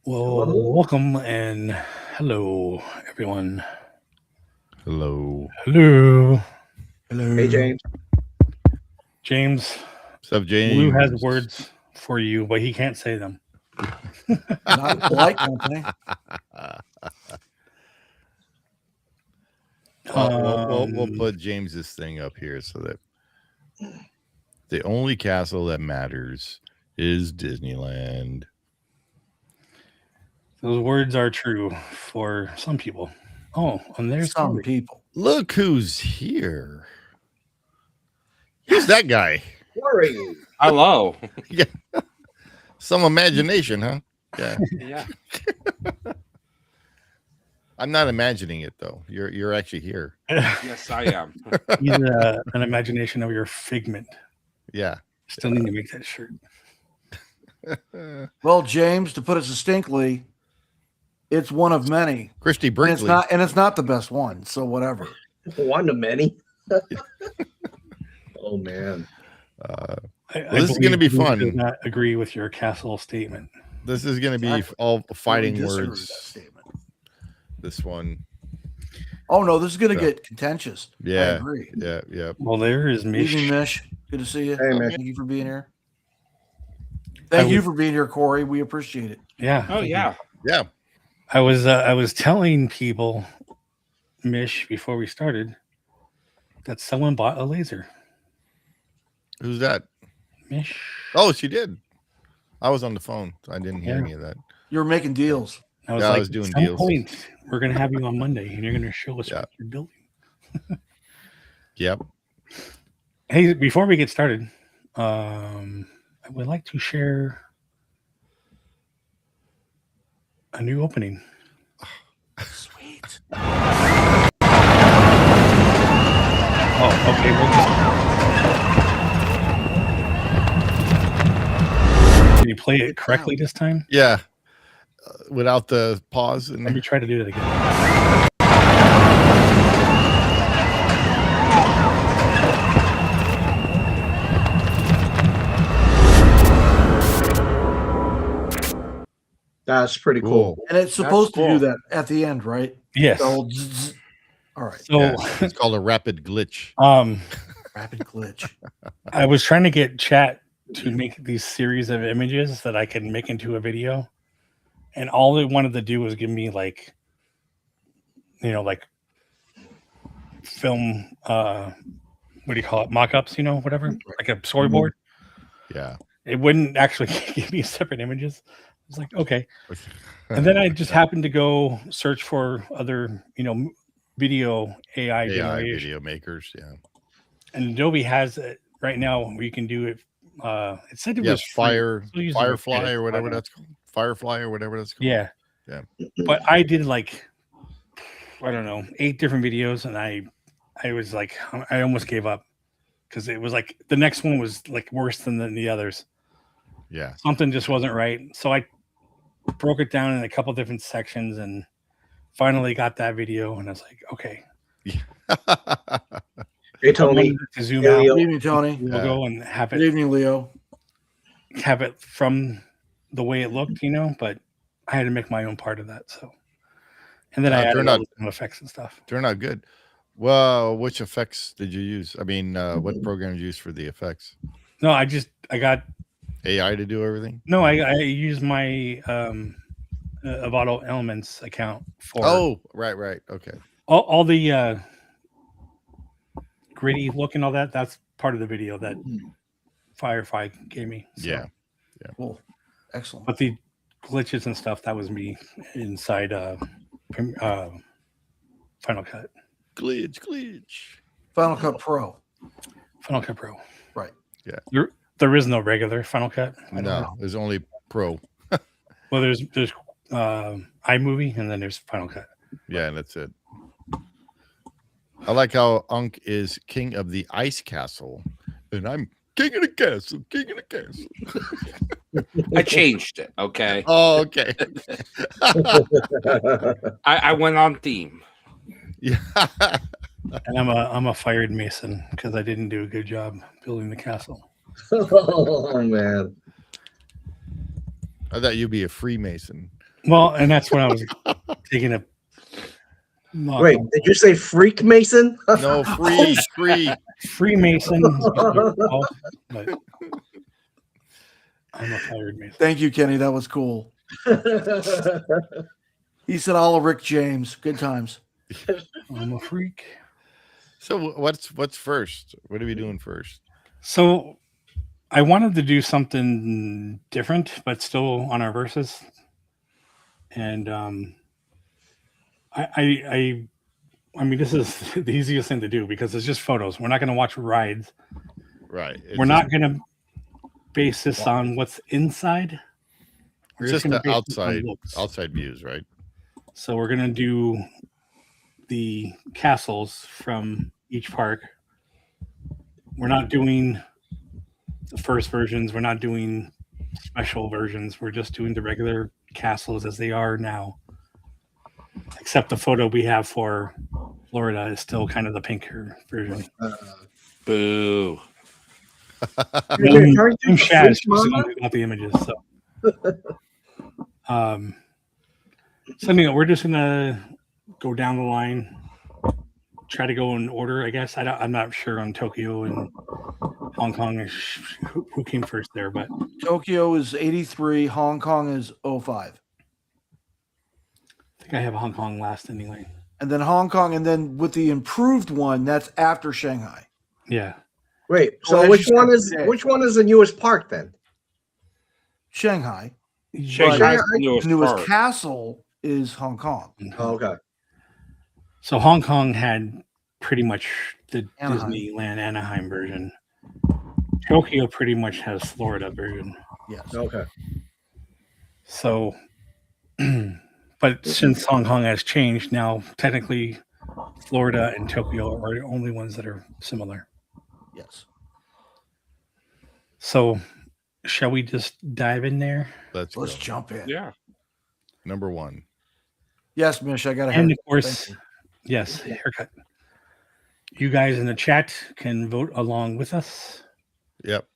Well, Hello. welcome and hello, everyone. Hello. Hello. Hey, Hello. James. James, What's up, Blue has James? words for you, but he can't say them. Not polite, don't they? We'll put James's thing up here so that the only castle that matters is Disneyland. Those words are true for some people. Oh, and there's Some Corey. people. Look who's here. Who's that guy? Worry. Hello. Some imagination, huh? Yeah. Yeah. I'm not imagining it though. You're actually here. Yes, I am. He's an imagination of your figment. Yeah. Still need to make that shirt. Well, James, to put it succinctly, it's one of many. Christy And Brinkley. it's not the best one, so whatever. One to many. Oh, man. This is gonna believe be Blue fun. does not agree with your castle statement. This is going to be Exactly. all fighting Totally disagree with words. that statement. This one. Oh no, this is going to Yeah. get contentious. I Yeah. agree. Yeah. Well, there is Mish. Evening, Mish. Good to see you. Hey, Mish. Thank you for being here. Thank you was- for being here, Corey. We appreciate it. Yeah. Oh, yeah. Yeah. I was telling people, Mish, before we started, that someone bought a laser. Who's that? Mish. Oh, she did. I was on the phone. So I didn't hear Yeah. any of that. You were making deals. I was Yeah, I like, was doing at some deals. point, we're gonna have you on Monday, and you're gonna show us Yeah. what you're building. Yep. Hey, before we get started, I would like to share a new opening. Sweet. Oh, okay. Can you play it correctly this time? Yeah. Without the pause. Let me try to do that again. That's pretty cool. And it's supposed to cool. do that at the end, right? Yes. The old zzz. All right. So, Yeah, it's called a rapid glitch. Rapid glitch. I was trying to get chat to make these series of images that I can make into a video, and all they wanted to do was give me like film what do you call it, mock-ups, whatever, like a storyboard. Yeah. It wouldn't actually give me separate images. I was like, okay. And then I just happened to go search for other video AI generation. video makers. Yeah. And Adobe has it right now where you can do it. It said it Yeah. was free. So use it for Firefly kids, or I whatever don't know. that's called. Firefly or whatever that's called. Yeah. Yeah. But I did like, I don't know, 8 different videos, and I was like, I almost gave up because it was like the next one was like worse than the others. Yeah. Something just wasn't right. So I broke it down in a couple different sections and finally got that video. And I was like, okay, Hey, I Tony. wanted to zoom Hey, out Leo. Good evening, Tony. the logo and have Good it evening, Leo. from the way it looked, but I had to make my own part of that. So, and then I added turned all out- the effects and stuff. Turned out good. Well, which effects did you use? I mean, what program did you use for the effects? No, I got AI to do everything? no, I use my Avado Elements account for Oh, right. Okay. all the gritty look and all that. That's part of the video that Firefly gave me. So. Yeah. Cool. Excellent. But the glitches and stuff, that was me inside Final Cut. Glitch. Final Cut Pro. Final Cut Pro. Right. Yeah. There is no regular Final Cut. I don't know. No, there's only pro. Well, there's iMovie and then there's Final Cut. Yeah, that's it. I like how Unk is king of the ice castle, and I'm king of the castle. I changed it. Okay. Oh, okay. I went on theme. Yeah. And I'm a fired mason because I didn't do a good job building the castle. Oh, man. I thought you'd be a Freemason. Well, and that's what I was taking a knock Wait, on. did you say freak Mason? No, free. Freemason, is what they're called, but I'm a fired Mason. Thank you, Kenny. That was cool. He said all of Rick James. Good times. I'm a freak. So what's first? What are we doing first? So I wanted to do something different, but still on our verses. And I mean, this is the easiest thing to do because it's just photos. We're not going to watch rides. Right. We're not going to base this on what's inside. We're It's just gonna the base this on outside views, right? So we're going to do the castles from each park. We're not doing the first versions. We're not doing special versions. We're just doing the regular castles as they are now. Except the photo we have for Florida is still kind of the pinker version. Boo. Aren't you I'm Shaz. freak, She's the mama? one who got the images. So anyway, we're just gonna go down the line, try to go in order. I guess I'm not sure on Tokyo and Hong Kong who came first there, but Tokyo is 83. Hong Kong is 05. I think I have Hong Kong last anyway. And then Hong Kong, and then with the improved one, that's after Shanghai. Yeah. Wait, So so as which you one said is today- which one is the newest park then? Shanghai. Shanghai's But- the newest The newest part. castle is Hong Kong. Oh, okay. So Hong Kong had pretty much the Anaheim. Disneyland Anaheim version. Tokyo pretty much has Florida version. Yes. Okay. So, but since Hong Kong has changed now, technically Florida and Tokyo are the only ones that are similar. Yes. So, shall we just dive in there? Let's Let's go. jump in. Yeah. Number one. Yes, Mish, I got a And haircut. of course, Thank yes, haircut. You guys in the chat can vote along with us. Yep.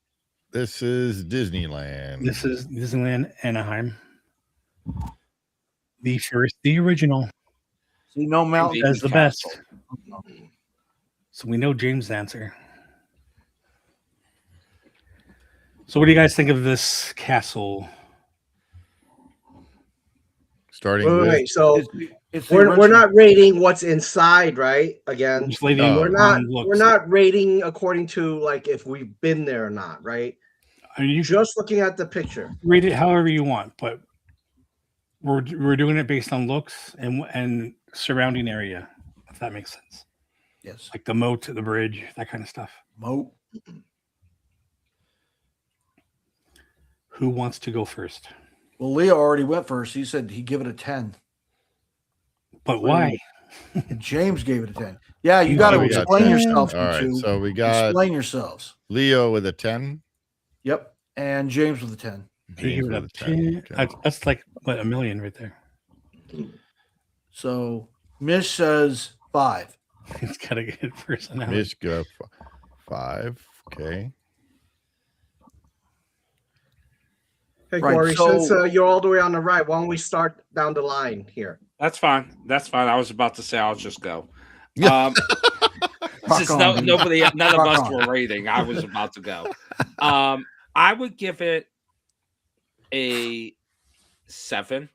This is Disneyland. This is Disneyland Anaheim. The original, See, no mountain. as the Castle. best. So we know James' answer. So what do you guys think of this castle? Starting Wait, with wait, so It's the we're original. not rating what's inside, right? Again, Just leading No. we're not rating according to like if we've been there or not, right? I mean, you should Just looking at the picture. rate it however you want, but we're doing it based on looks and surrounding area, if that makes sense. Yes. Like the moat, the bridge, that kind of stuff. Moat. Who wants to go first? Well, Leo already went first. He said he'd give it a 10. But why? And James gave it a 10. Yeah, you No, got to we got explain 10. yourself, All you right. two. So we got Explain yourselves. Leo with a 10. Yep. And James with a 10. He James gave it with a 10. That's like what, 1 million right there. So Mish says 5. It's got a good personality. Mish got 5. Okay. Hey, Right, Corey, so- since you're all the way on the right, why don't we start down the line here? That's fine. That's fine. I was about to say I'll just go. Yeah. Since Rock on, dude. none of Rock us on. were rating, I was about to go. I would give it a 7.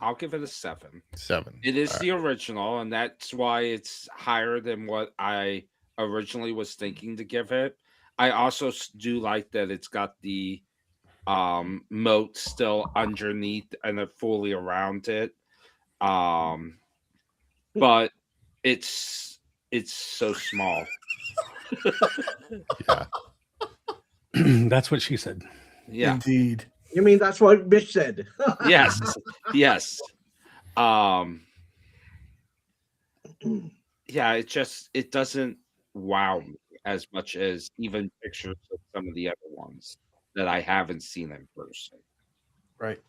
I'll give it a 7. 7. It is All the original, and that's why it's higher than what I originally was thinking to give it. I also do like that it's got the moat still underneath and fully around it. But it's so small. Yeah. That's what she said. Yeah. Indeed. You mean that's what Mitch said? Yes. Yes. Yeah, it doesn't wow me as much as even pictures of some of the other ones that I haven't seen in person. Right.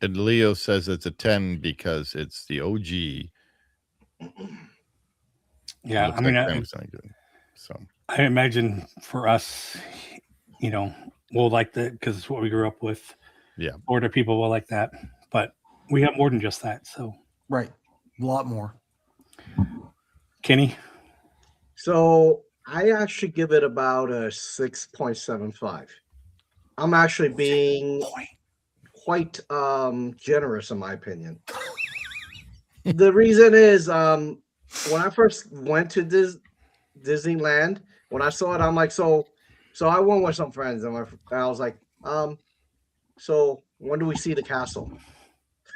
And Leo says it's a 10 because it's the OG. Yeah, Looks I mean, like 10 is not good. So I imagine for us, we'll like that because it's what we grew up with. Yeah. Florida people will like that, but we got more than just that. So, Right. A lot more. Kenny, So I actually give it about a 6.75. I'm actually being quite generous in my opinion. The reason is when I first went to Disneyland, when I saw it, I'm like, so I went with some friends and I was like, so when do we see the castle?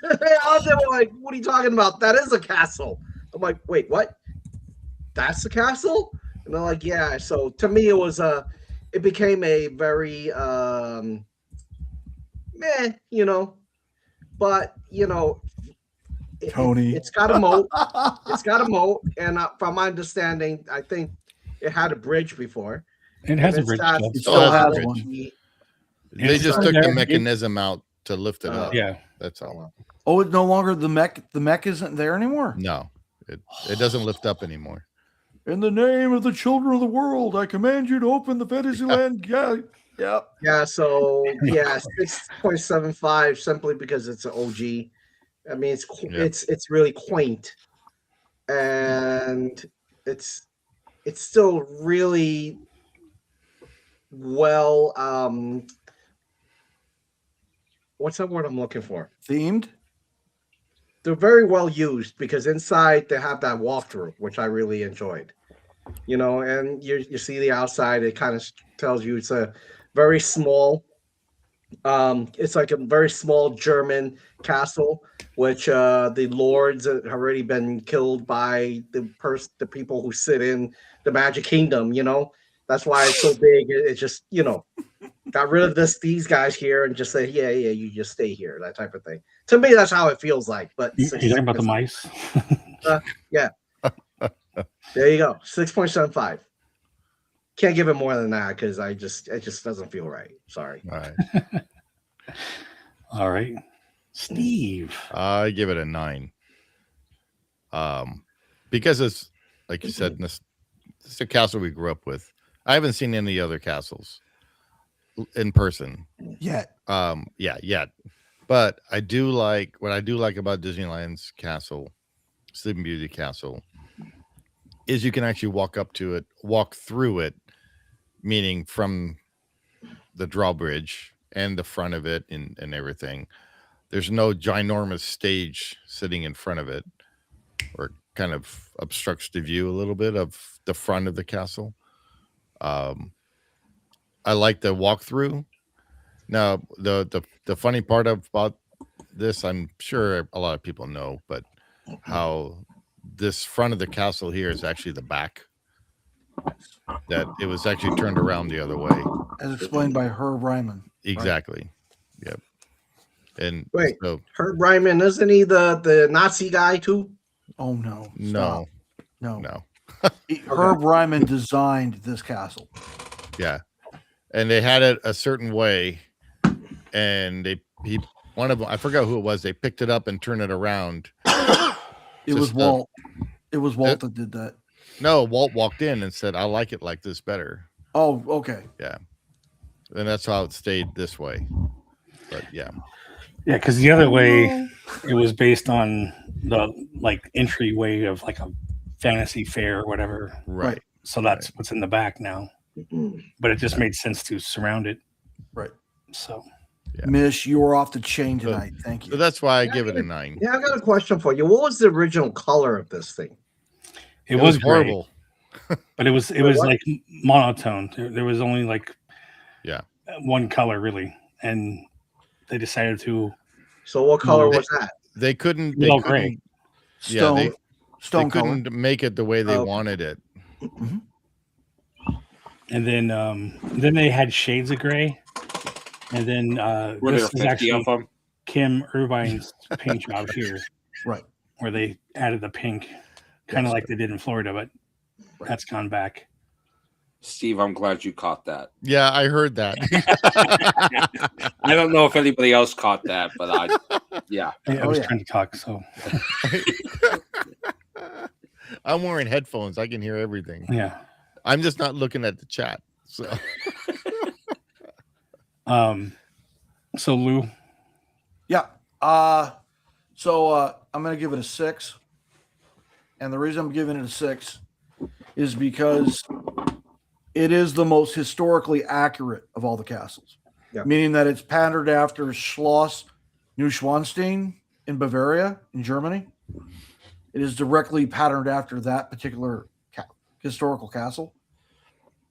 They were like, what are you talking about? That is a castle. I'm like, wait, what? That's the castle? And they're like, yeah. So to me, it became a very meh, but Tony. it's got a moat. It's got a moat, and from my understanding, I think it had a bridge before. it has a And bridge. got- Still. It still has a has bridge. one. They It's just still took the there. mechanism out to lift it up. Yeah, That's all. Oh, it's no longer the mech. The mech isn't there anymore. No, it doesn't lift up anymore. In the name of the children of the world, I command you to open the Fantasyland gate. Yeah. Yeah, so 6.75 simply because it's an OG. I mean, it's really quaint, and it's still really well. What's that word I'm looking for? Themed. They're very well used because inside they have that walkthrough, which I really enjoyed. And you see the outside. It kind of tells you it's a very small. It's like a very small German castle, which the lords have already been killed by the people who sit in the Magic Kingdom. That's why it's so big. It just got rid of these guys here and just say, yeah, you just stay here, that type of thing. To me, that's how it feels like. But you talking about the mice? yeah. There you go. 6.75. Can't give it more than that because it just doesn't feel right. Sorry. All right. All right, Steve. I give it a 9. Because it's like you said, it's a castle we grew up with. I haven't seen any other castles in person. Yet. Yet. But what I do like about Disneyland's castle, Sleeping Beauty Castle, is you can actually walk through it, meaning from the drawbridge and the front of it and everything. There's no ginormous stage sitting in front of it, or kind of obstructs the view a little bit of the front of the castle. I like the walkthrough. Now, the funny part about this, I'm sure a lot of people know, but how this front of the castle here is actually the back. That it was actually turned around the other way. As explained by Herb Ryman. Exactly. Right? Yep. And Wait, so, Herb Ryman, isn't he the Nazi guy too? Oh no. no, Stop. No. no. Herb Ryman designed this castle. Yeah. And they had it a certain way, and one of them, I forgot who it was, they picked it up and turned it around. It was Walt. It was Walt that did that. No, Walt walked in and said, I like it like this better. Oh, okay. Yeah. And that's how it stayed this way. But yeah. Yeah, because the other way, it was based on the entryway of like a fantasy fair or whatever. Right. So that's what's in the back now. But it just made sense to surround it. Right. So, Yeah. Mish, you were off the chain tonight. Thank you. So that's why I give it a 9. Yeah, I got a question for you. What was the original color of this thing? it was horrible. great, but it was what? like monotone. There was only Yeah. one color really, and they decided to So what color was that? They couldn't. All gray. Stone, they stone color. couldn't make it the way they wanted it. and then they had shades of gray, and then Were this there is 50 actually of them? Kim Irvine's paint job here, Right. where they added the pink, kind of like they did in Florida, but that's gone back. Steve, I'm glad you caught that. Yeah, I heard that. I don't know if anybody else caught that, but yeah. I was trying to talk, so I'm wearing headphones. I can hear everything. yeah. I'm just not looking at the chat. So So Lou, Yeah. So I'm going to give it a 6. And the reason I'm giving it a 6 is because it is the most historically accurate of all the castles. Yeah. Meaning that it's patterned after Schloss Neuschwanstein in Bavaria, in Germany. It is directly patterned after that particular historical castle.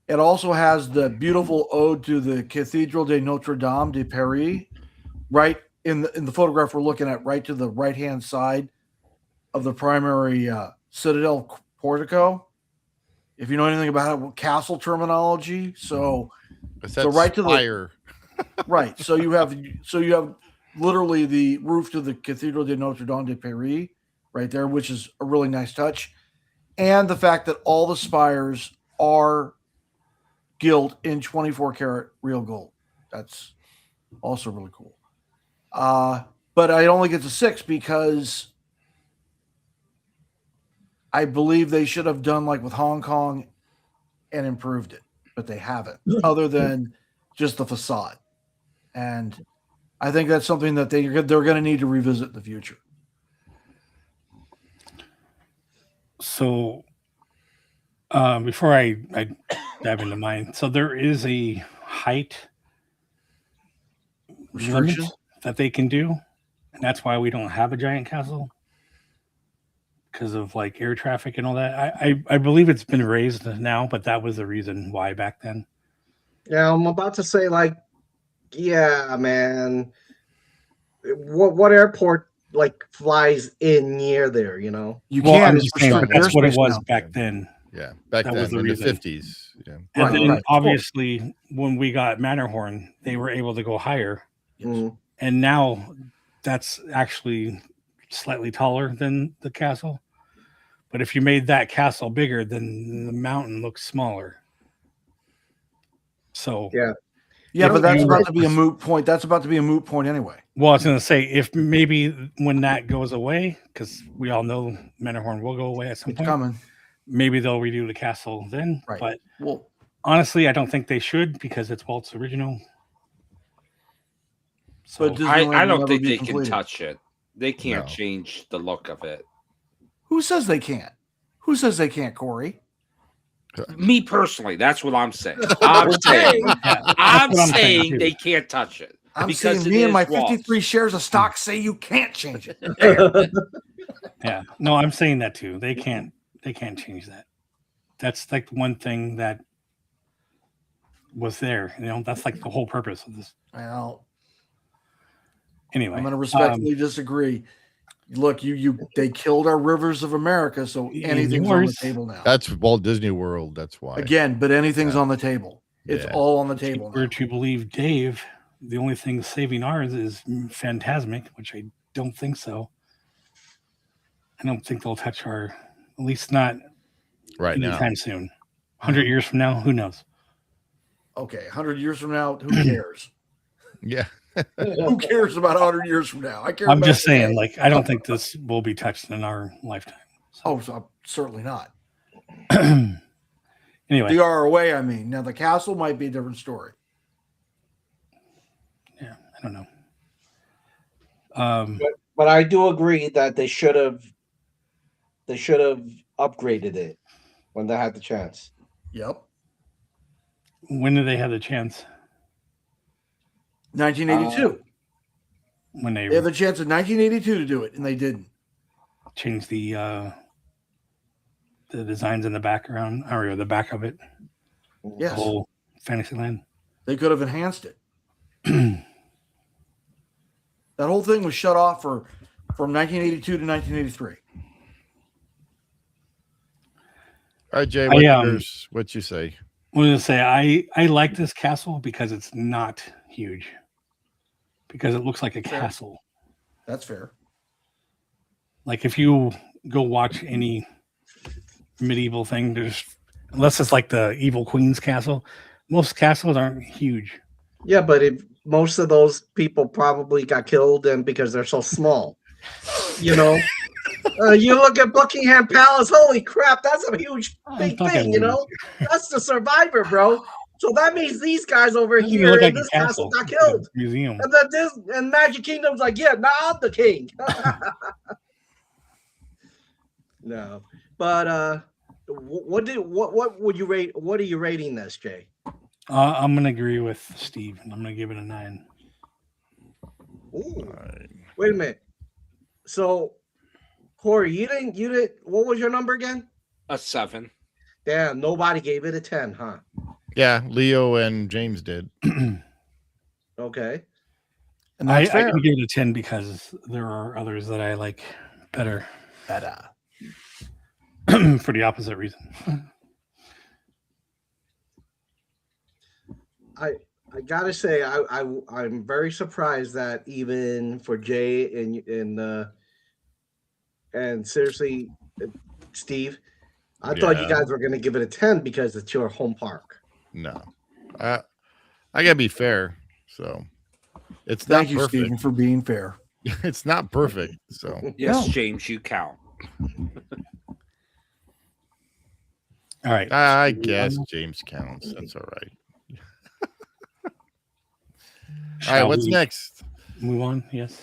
It also has the beautiful ode to the Cathedral de Notre Dame de Paris, right in the photograph we're looking at, right to the right-hand side of the primary citadel portico. If you know anything about castle terminology, so right to the right. So you have literally the roof to the Cathedral de Notre Dame de Paris right there, which is a really nice touch, and the fact that all the spires are gilt in 24 karat real gold. That's also really cool. But I only get to 6 because I believe they should have done like with Hong Kong and improved it, but they haven't, other than just the facade. And I think that's something that they're going to need to revisit in the future. So before I dive into mine, so there is a height limit that they can do, and that's why we don't have a giant castle, because of like air traffic and all that. I believe it's been raised now, but that was the reason why back then. Yeah, I'm about to say, like, yeah, man. What airport like flies in near there? You know, You Well, can't. I'm It's just saying restricted that's what it airspace was now. back then. Yeah, back That then was the in reason. the 50s. Yeah. And Right, then right. obviously when we got Matterhorn, they were able to go higher. Mhm. And now that's actually slightly taller than the castle. But if you made that castle bigger, then the mountain looks smaller. So Yeah. Yeah, If but that's you- about to be a moot point. That's about to be a moot point anyway. well, I was going to say, if maybe when that goes away, because we all know Matterhorn will go away at some It's point, coming. maybe they'll redo the castle then. Right. But Well, honestly, I don't think they should, because it's Walt's original. So but Disneyland I will don't never think be they completed. can touch it. They can't No. change the look of it. Who says they can't? Who says they can't, Corey? Me personally, that's what I'm saying. I'm saying yeah, that's I'm what saying too. they can't touch it. I'm Because saying it me and is my Walt's. 53 shares of stock say you can't change it. Yeah, no, I'm saying that too. They can't change that. That's like one thing that was there. You know, that's like the whole purpose of this. Well, Anyway, I'm going to respectfully disagree. Look, they killed our rivers of America, so And anything's on the yours. table now. That's Walt Disney World. That's why. Again, but anything's Yeah. on the table. It's Yeah. all on the if table we're now. to believe Dave, the only thing saving ours is Phantasmic, which I don't think so. I don't think they'll touch our, at least not right now. anytime soon. 100 years from now, who knows? Okay, 100 years from now, who cares? Yeah. Who cares about 100 years from now? I care. I'm about just today. saying, like, I don't think this will be touched in our lifetime. Oh, so certainly not. Anyway, The ROA, I mean. Now, the castle might be a different story. yeah, I don't know. But I do agree that they should have upgraded it when they had the chance. Yep. When did they have the chance? 1982. When they They had the chance in 1982 to do it, and they didn't. changed the designs in the background or the back of it, the Yes, whole Fantasyland. they could have enhanced it. That whole thing was shut off from 1982 to 1983. All right, Jay. I, What you say? I was gonna say I like this castle because it's not huge, because it looks like a Fair. castle. That's fair. Like if you go watch any medieval thing, there's, unless it's like the Evil Queen's castle, most castles aren't huge. Yeah, but if most of those people probably got killed and because they're so small, you know. You look at Buckingham Palace. Holy crap, that's a huge big talking thing. You know, that's the Survivor, bro. So that means these guys over Doesn't even here look in like a this castle got It's like a killed. museum. And then this and Magic Kingdom's like, yeah, now I'm the king. No, but what would you rate? What are you rating this, Jay? I'm gonna agree with Steve, and I'm gonna give it a 9. Ooh, wait a minute. So, Corey, you didn't. What was your number again? A 7. Damn, nobody gave it a 10, huh? Yeah, Leo and James did. Okay. And I that's fair. can give it a 10 because there are others that I like better for the opposite reason. I gotta say, I'm very surprised that even for Jay and seriously, Steve, I thought you Yeah. guys were gonna give it a 10 because it's your home park. No, I gotta be fair. So it's Thank not you, perfect. Stephen, for being fair. It's not perfect. So Yes, No. James, you count. All right. I guess James counts. That's all right. All right, Shall what's we next? Move on. Yes.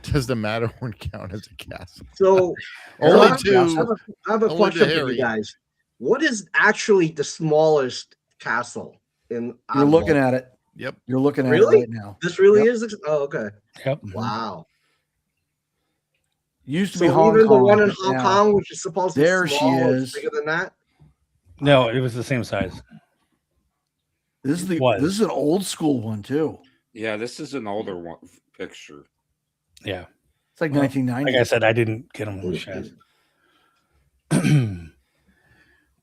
Does the Matterhorn count as a castle? So, Only I have two. I have a Only question to for Harry. you guys. What is actually the smallest castle in? You're looking at it. Yep. You're looking at Really? it right now. This really Yep. is. Oh, okay. Yep. Wow. Used to be So Hong even Kong. the one in but Hong now- Kong, which is supposed to be There she small, is. bigger than that. No, it was the same size. This is was. this is an old school one too. Yeah, this is an older one picture. Yeah. It's like Well, 1990. Like I said, I didn't get them with Shaz.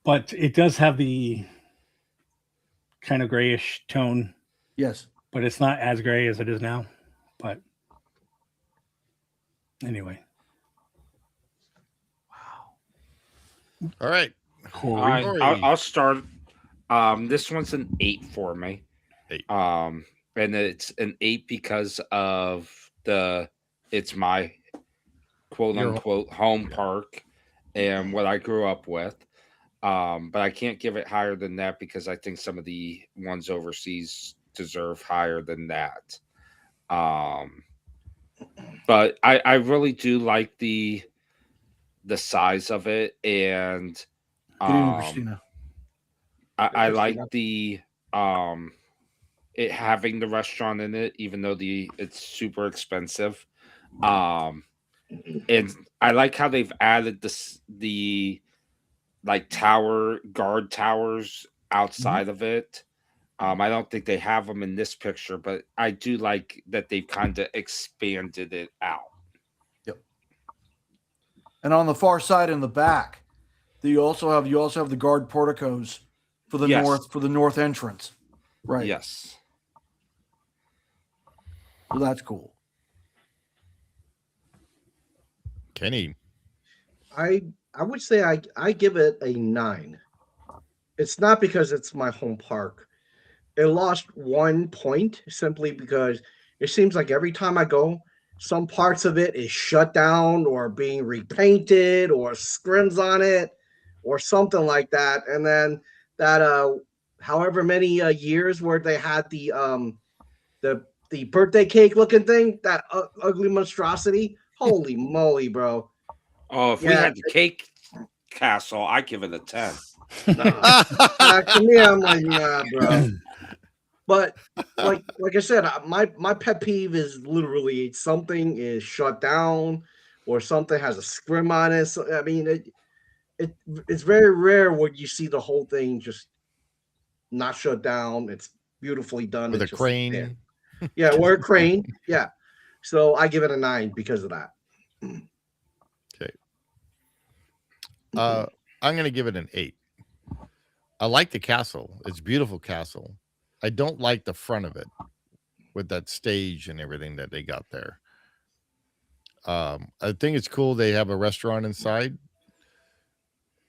But it does have the kind of grayish tone, Yes. but it's not as gray as it is now. But anyway, All right. Corey. All right, Corey. I'll start. This one's an 8 for me. 8. And it's an 8 because of it's my quote Your- unquote home park and what I grew up with. But I can't give it higher than that because I think some of the ones overseas deserve higher than that. But I really do like the size of it, and Good evening, Christina. I like the it having the restaurant in it, even though it's super expensive. And I like how they've added the like guard towers outside of it. I don't think they have them in this picture, but I do like that they've kind of expanded it out. And on the far side in the back, you also have the guard porticos for the Yes. north entrance. Right. Yes. So that's cool. Kenny. I would say I give it a 9. It's not because it's my home park. It lost 1 point simply because it seems like every time I go, some parts of it is shut down or being repainted or scrims on it or something like that. And then that however many years where they had the birthday cake looking thing, that ugly monstrosity. Holy moly, bro. Oh, if we Yeah. had the cake castle, I'd give it a 10. To me, I'm like, nah, bro. But like I said, my pet peeve is literally something is shut down or something has a scrim on it. So, I mean, it's very rare when you see the whole thing just not shut down. It's beautifully done. With a It's just crane. there. Yeah, or a crane. Yeah. So I give it a 9 because of that. I'm gonna give it an 8. I like the castle. It's a beautiful castle. I don't like the front of it with that stage and everything that they got there. I think it's cool they have a restaurant inside.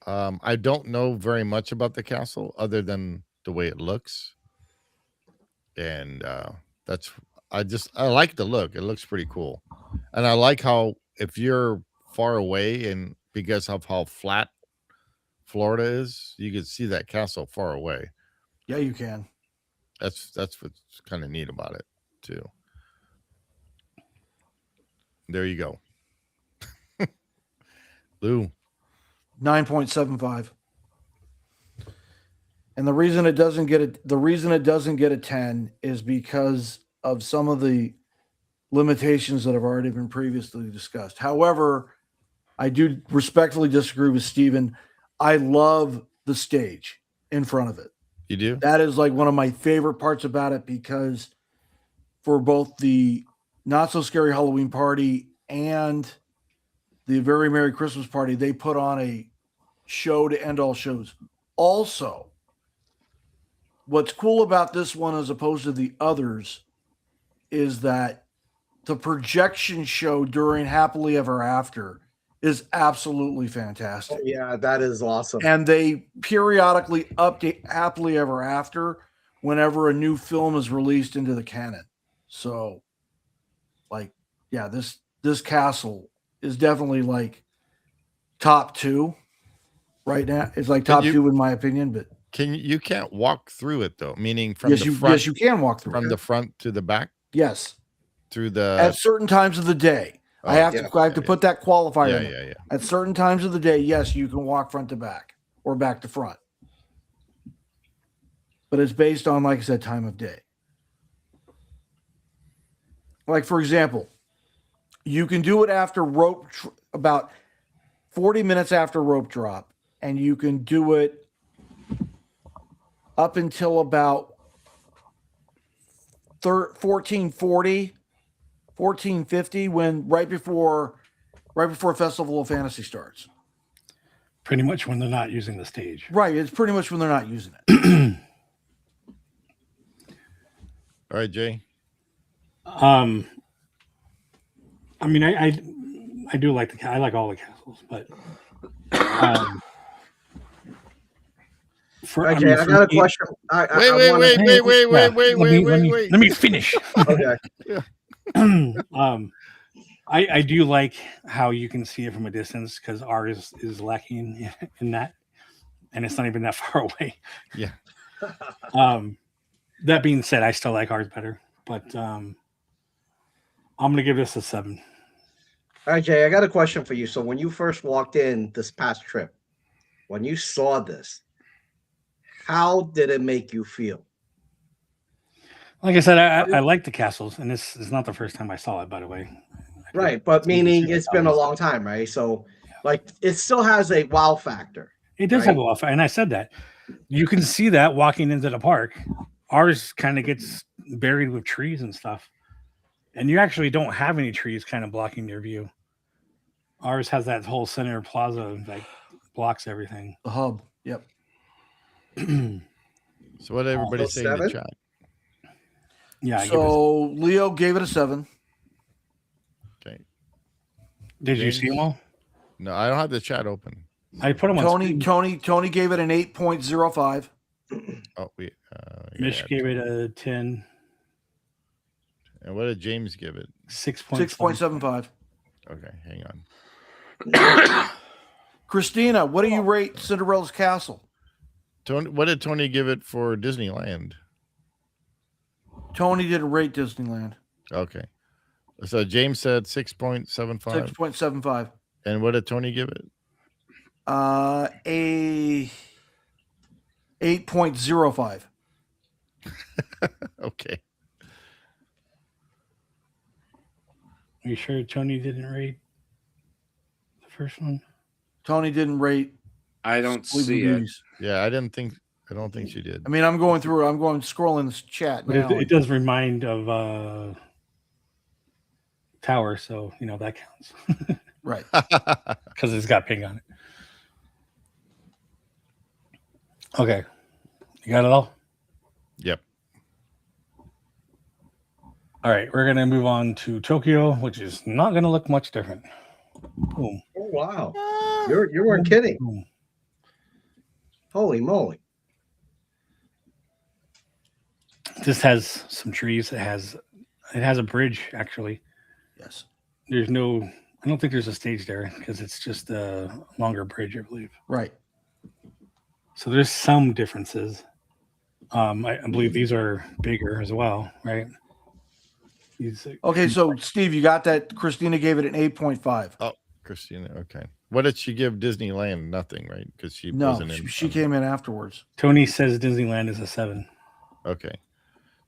I don't know very much about the castle other than the way it looks. And I like the look. It looks pretty cool. And I like how if you're far away and because of how flat Florida is, you can see that castle far away. Yeah, you can. That's what's kind of neat about it too. There you go. Lou. 9.75. And the reason it doesn't get a 10 is because of some of the limitations that have already been previously discussed. However, I do respectfully disagree with Steven. I love the stage in front of it. You do? That is like one of my favorite parts about it, because for both the Not So Scary Halloween Party and the Very Merry Christmas Party, they put on a show to end all shows. Also, what's cool about this one as opposed to the others is that the projection show during Happily Ever After is absolutely fantastic. Oh, yeah, that is awesome. And they periodically update Happily Ever After whenever a new film is released into the canon. So, like, yeah, this castle is definitely like top 2 right now. It's like top 2 in my opinion, but You can't walk through it though, meaning from yes, the you front, yes, you can walk through from it. the front to the back, Yes. through the At certain times of the day. I have to put that qualifier in. yeah. At certain times of the day, yes, you can walk front to back or back to front. But it's based on, like I said, time of day. Like, for example, you can do it after about 40 minutes after rope drop, and you can do it up until about 1440, 1450, when right before Festival of Fantasy starts. Pretty much when they're not using the stage. Right, it's pretty much when they're not using it. All right, Jay. I mean, I do like I like all the castles, but Okay, I got a question. Wait. Let me finish. Okay. I do like how you can see it from a distance, because ours is lacking in that, and it's not even that far away. Yeah. That being said, I still like ours better, but I'm gonna give this a 7. All right, Jay, I got a question for you. So when you first walked in this past trip, when you saw this, how did it make you feel? Like I said, I like the castles, and this is not the first time I saw it, by the way. Right, but meaning it's been a long time, right? So, like, it still has a wow factor. It does right? have a lot, and I said that. You can see that walking into the park. Ours kind of gets buried with trees and stuff, and you actually don't have any trees kind of blocking your view. Ours has that whole center plaza that blocks everything. The hub. Yep. So what did everybody say in the 7? chat? Yeah. I So Leo gave it a 7. Okay. Did you see them all? No, I don't have the chat open. I put them on. Tony gave it an 8.05. Oh, Mish gave it a 10. And what did James give it? 6.75. Okay, hang on. Christina, what do you rate Cinderella's Castle? Tony, what did Tony give it for Disneyland? Tony didn't rate Disneyland. Okay. So James said 6.75. 6.75. And what did Tony give it? A 8.05. Okay. Are you sure Tony didn't rate the first one? Tony didn't rate. I don't Sleeping see it. Beauties. Yeah, I don't think she did. I mean, I'm going scrolling this chat But now. it does remind of Tower, so that counts. Right. Because it's got ping on it. Okay. You got it all? Yep. All right. We're going to move on to Tokyo, which is not going to look much different. Boom. Oh wow, you weren't kidding. Boom. Holy moly! This has some trees. It has a bridge, actually. Yes. I don't think there's a stage there, because it's just a longer bridge, I believe. Right. So there's some differences. I believe these are bigger as well, right? These, Okay, so Steve, you got that? Christina gave it an 8.5. Oh, Christina. Okay. What did she give Disneyland? Nothing, right? Because she No, wasn't in. she came in afterwards. Tony says Disneyland is a 7. Okay.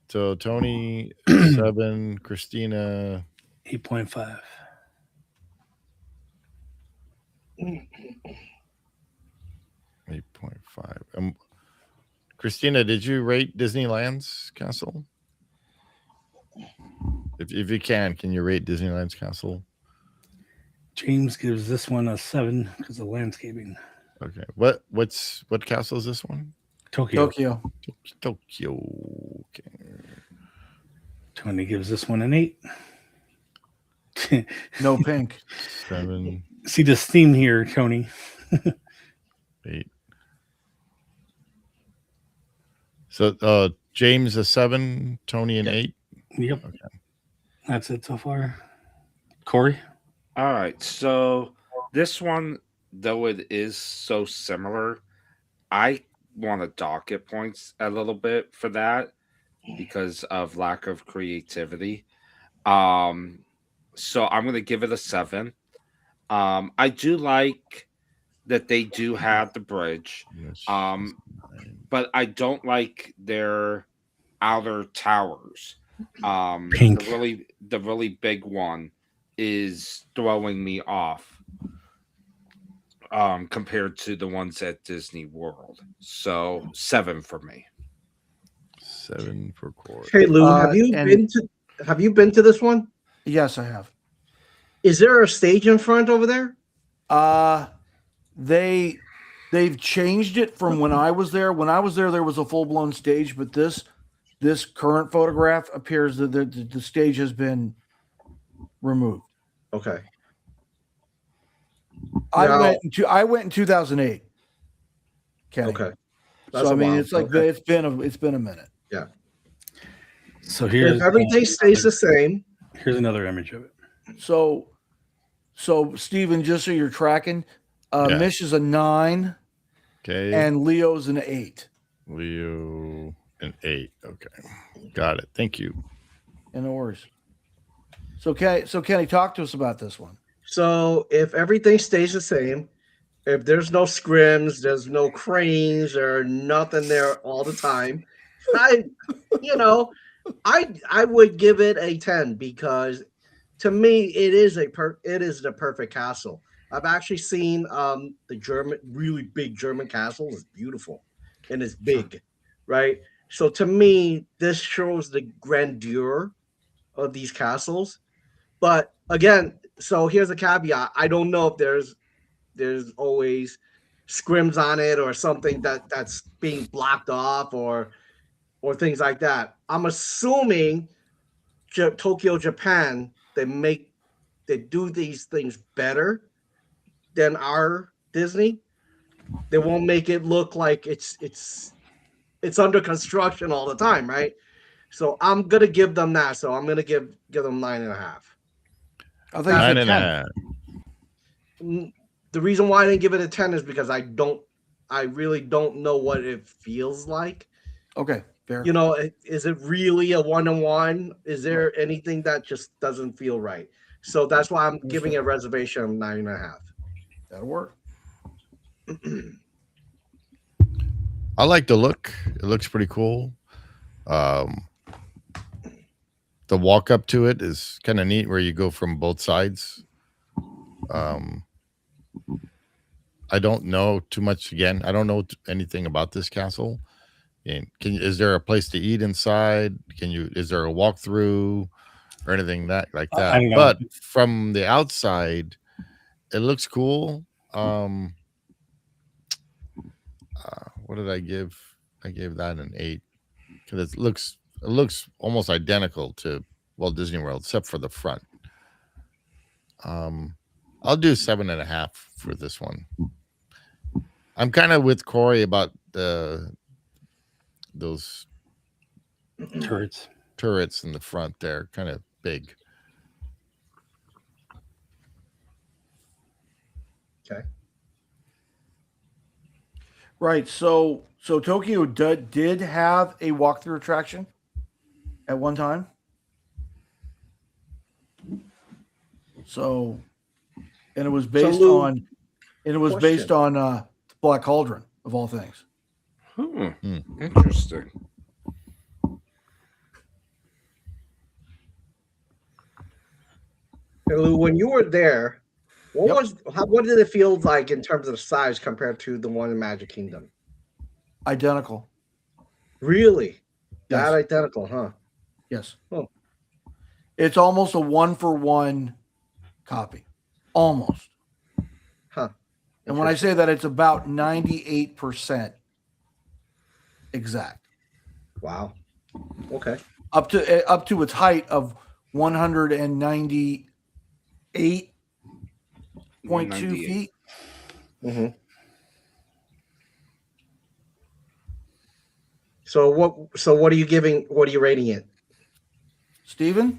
So Tony 7, Christina 8.5. 8.5. Christina, did you rate Disneyland's castle? If you can you rate Disneyland's castle? James gives this one a 7 because of landscaping. Okay. What castle is this one? Tokyo. Tokyo. Okay. Tony gives this one an 8. No pink. 7, See this theme here, Tony. 8. So James a 7, Tony an 8. Yep. Okay. That's it so far. Corey? All right. So this one, though it is so similar, I want to dock it points a little bit for that because of lack of creativity. So I'm going to give it a 7. I do like that they do have the bridge. Yes. But I don't like their outer towers. Pink. The really big one is throwing me off compared to the ones at Disney World. So 7 for me. 7 for Corey. Hey Lou, And- have you been to this one? Yes, I have. Is there a stage in front over there? They've changed it from when I was there. When I was there was a full-blown stage, but this current photograph appears that the stage has been removed. Okay. I went in 2008. Kenny. Okay. So I mean, while. it's like Okay. it's been a minute. So here's If everything stays the same, here's another image of it. So Steven, just so you're tracking, Yeah. Mish is a 9 Okay. and Leo's an 8. Leo an 8. Okay. Got it. Thank you. And no worries. So Kenny, talk to us about this one. so if everything stays the same, if there's no scrims, there's no cranes or nothing there all the time, I would give it a 10 because to me it is the perfect castle. I've actually seen the really big German castle. It's beautiful and it's big, right? So to me, this shows the grandeur of these castles. But again, so here's a caveat. I don't know if there's always scrims on it or something that's being blocked off or things like that. I'm assuming Tokyo, Japan, they do these things better than our Disney. They won't make it look like it's under construction all the time, right? So I'm gonna give them that. So I'm gonna give them 9.5. I think it's 9 a and 10. a half. The reason why I didn't give it a 10 is because I really don't know what it feels like. Okay, fair. Is it really a 1-on-1? Is there anything that just doesn't feel right? So that's why I'm giving it a reservation of 9.5. That'll work. I like the look. It looks pretty cool. The walk up to it is kind of neat where you go from both sides. I don't know too much. Again, I don't know anything about this castle. And is there a place to eat inside? Is there a walkthrough or anything like that? I don't know. But from the outside, it looks cool. What did I give? I gave that an 8 because it looks almost identical to Walt Disney World except for the front. I'll do 7.5 for this one. I'm kind of with Corey about those turrets in the front there, kind of big. Okay. Right. So So Tokyo did have a walkthrough attraction at one time. So, and it was based Lou, on, Black Cauldron of all things. Interesting. Hey, Lou, when you were there, what did it feel like in terms of size compared to the one in Magic Kingdom? Identical. Really? Yes. That identical, huh? Yes. Oh. It's almost a 1-for-1 copy. Almost. Huh. And when I say that, it's about 98% exact. Wow. Okay. Up to its height of 198.2 feet. Mm-hmm. So what are you giving? What are you rating it? Steven?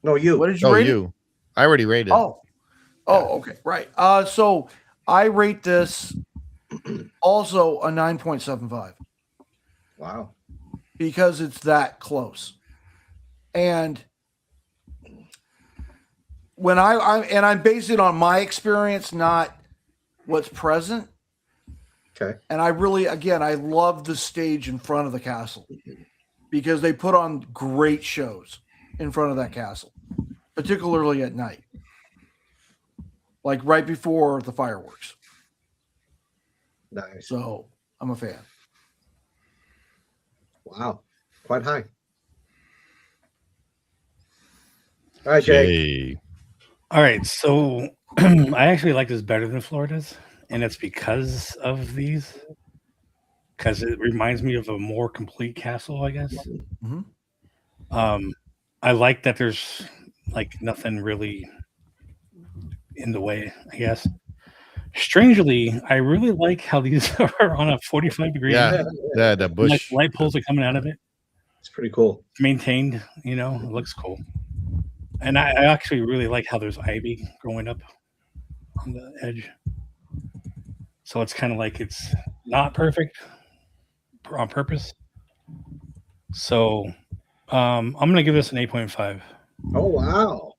No, you. What did you rate it? you. I already rated. Oh, okay, right. So I rate this also a 9.75 Wow. because it's that close. And when I'm basing it on my experience, not what's present. Okay. And I really, again, I love the stage in front of the castle because they put on great shows in front of that castle, particularly at night, like right before the fireworks. Nice. So I'm a fan. Wow. Quite high. All right, Jay. All right, so I actually like this better than Florida's, and it's because of these. Because it reminds me of a more complete castle, I guess. Mm-hmm. I like that there's like nothing really in the way, I guess. Strangely, I really like how these are on a 45 degree Yeah, angle. the And, bush. like light poles are coming out of it. It's pretty cool. Maintained, it looks cool. And I actually really like how there's ivy growing up on the edge. So it's kind of like it's not perfect on purpose. So I'm going to give this an 8.5. Oh, wow.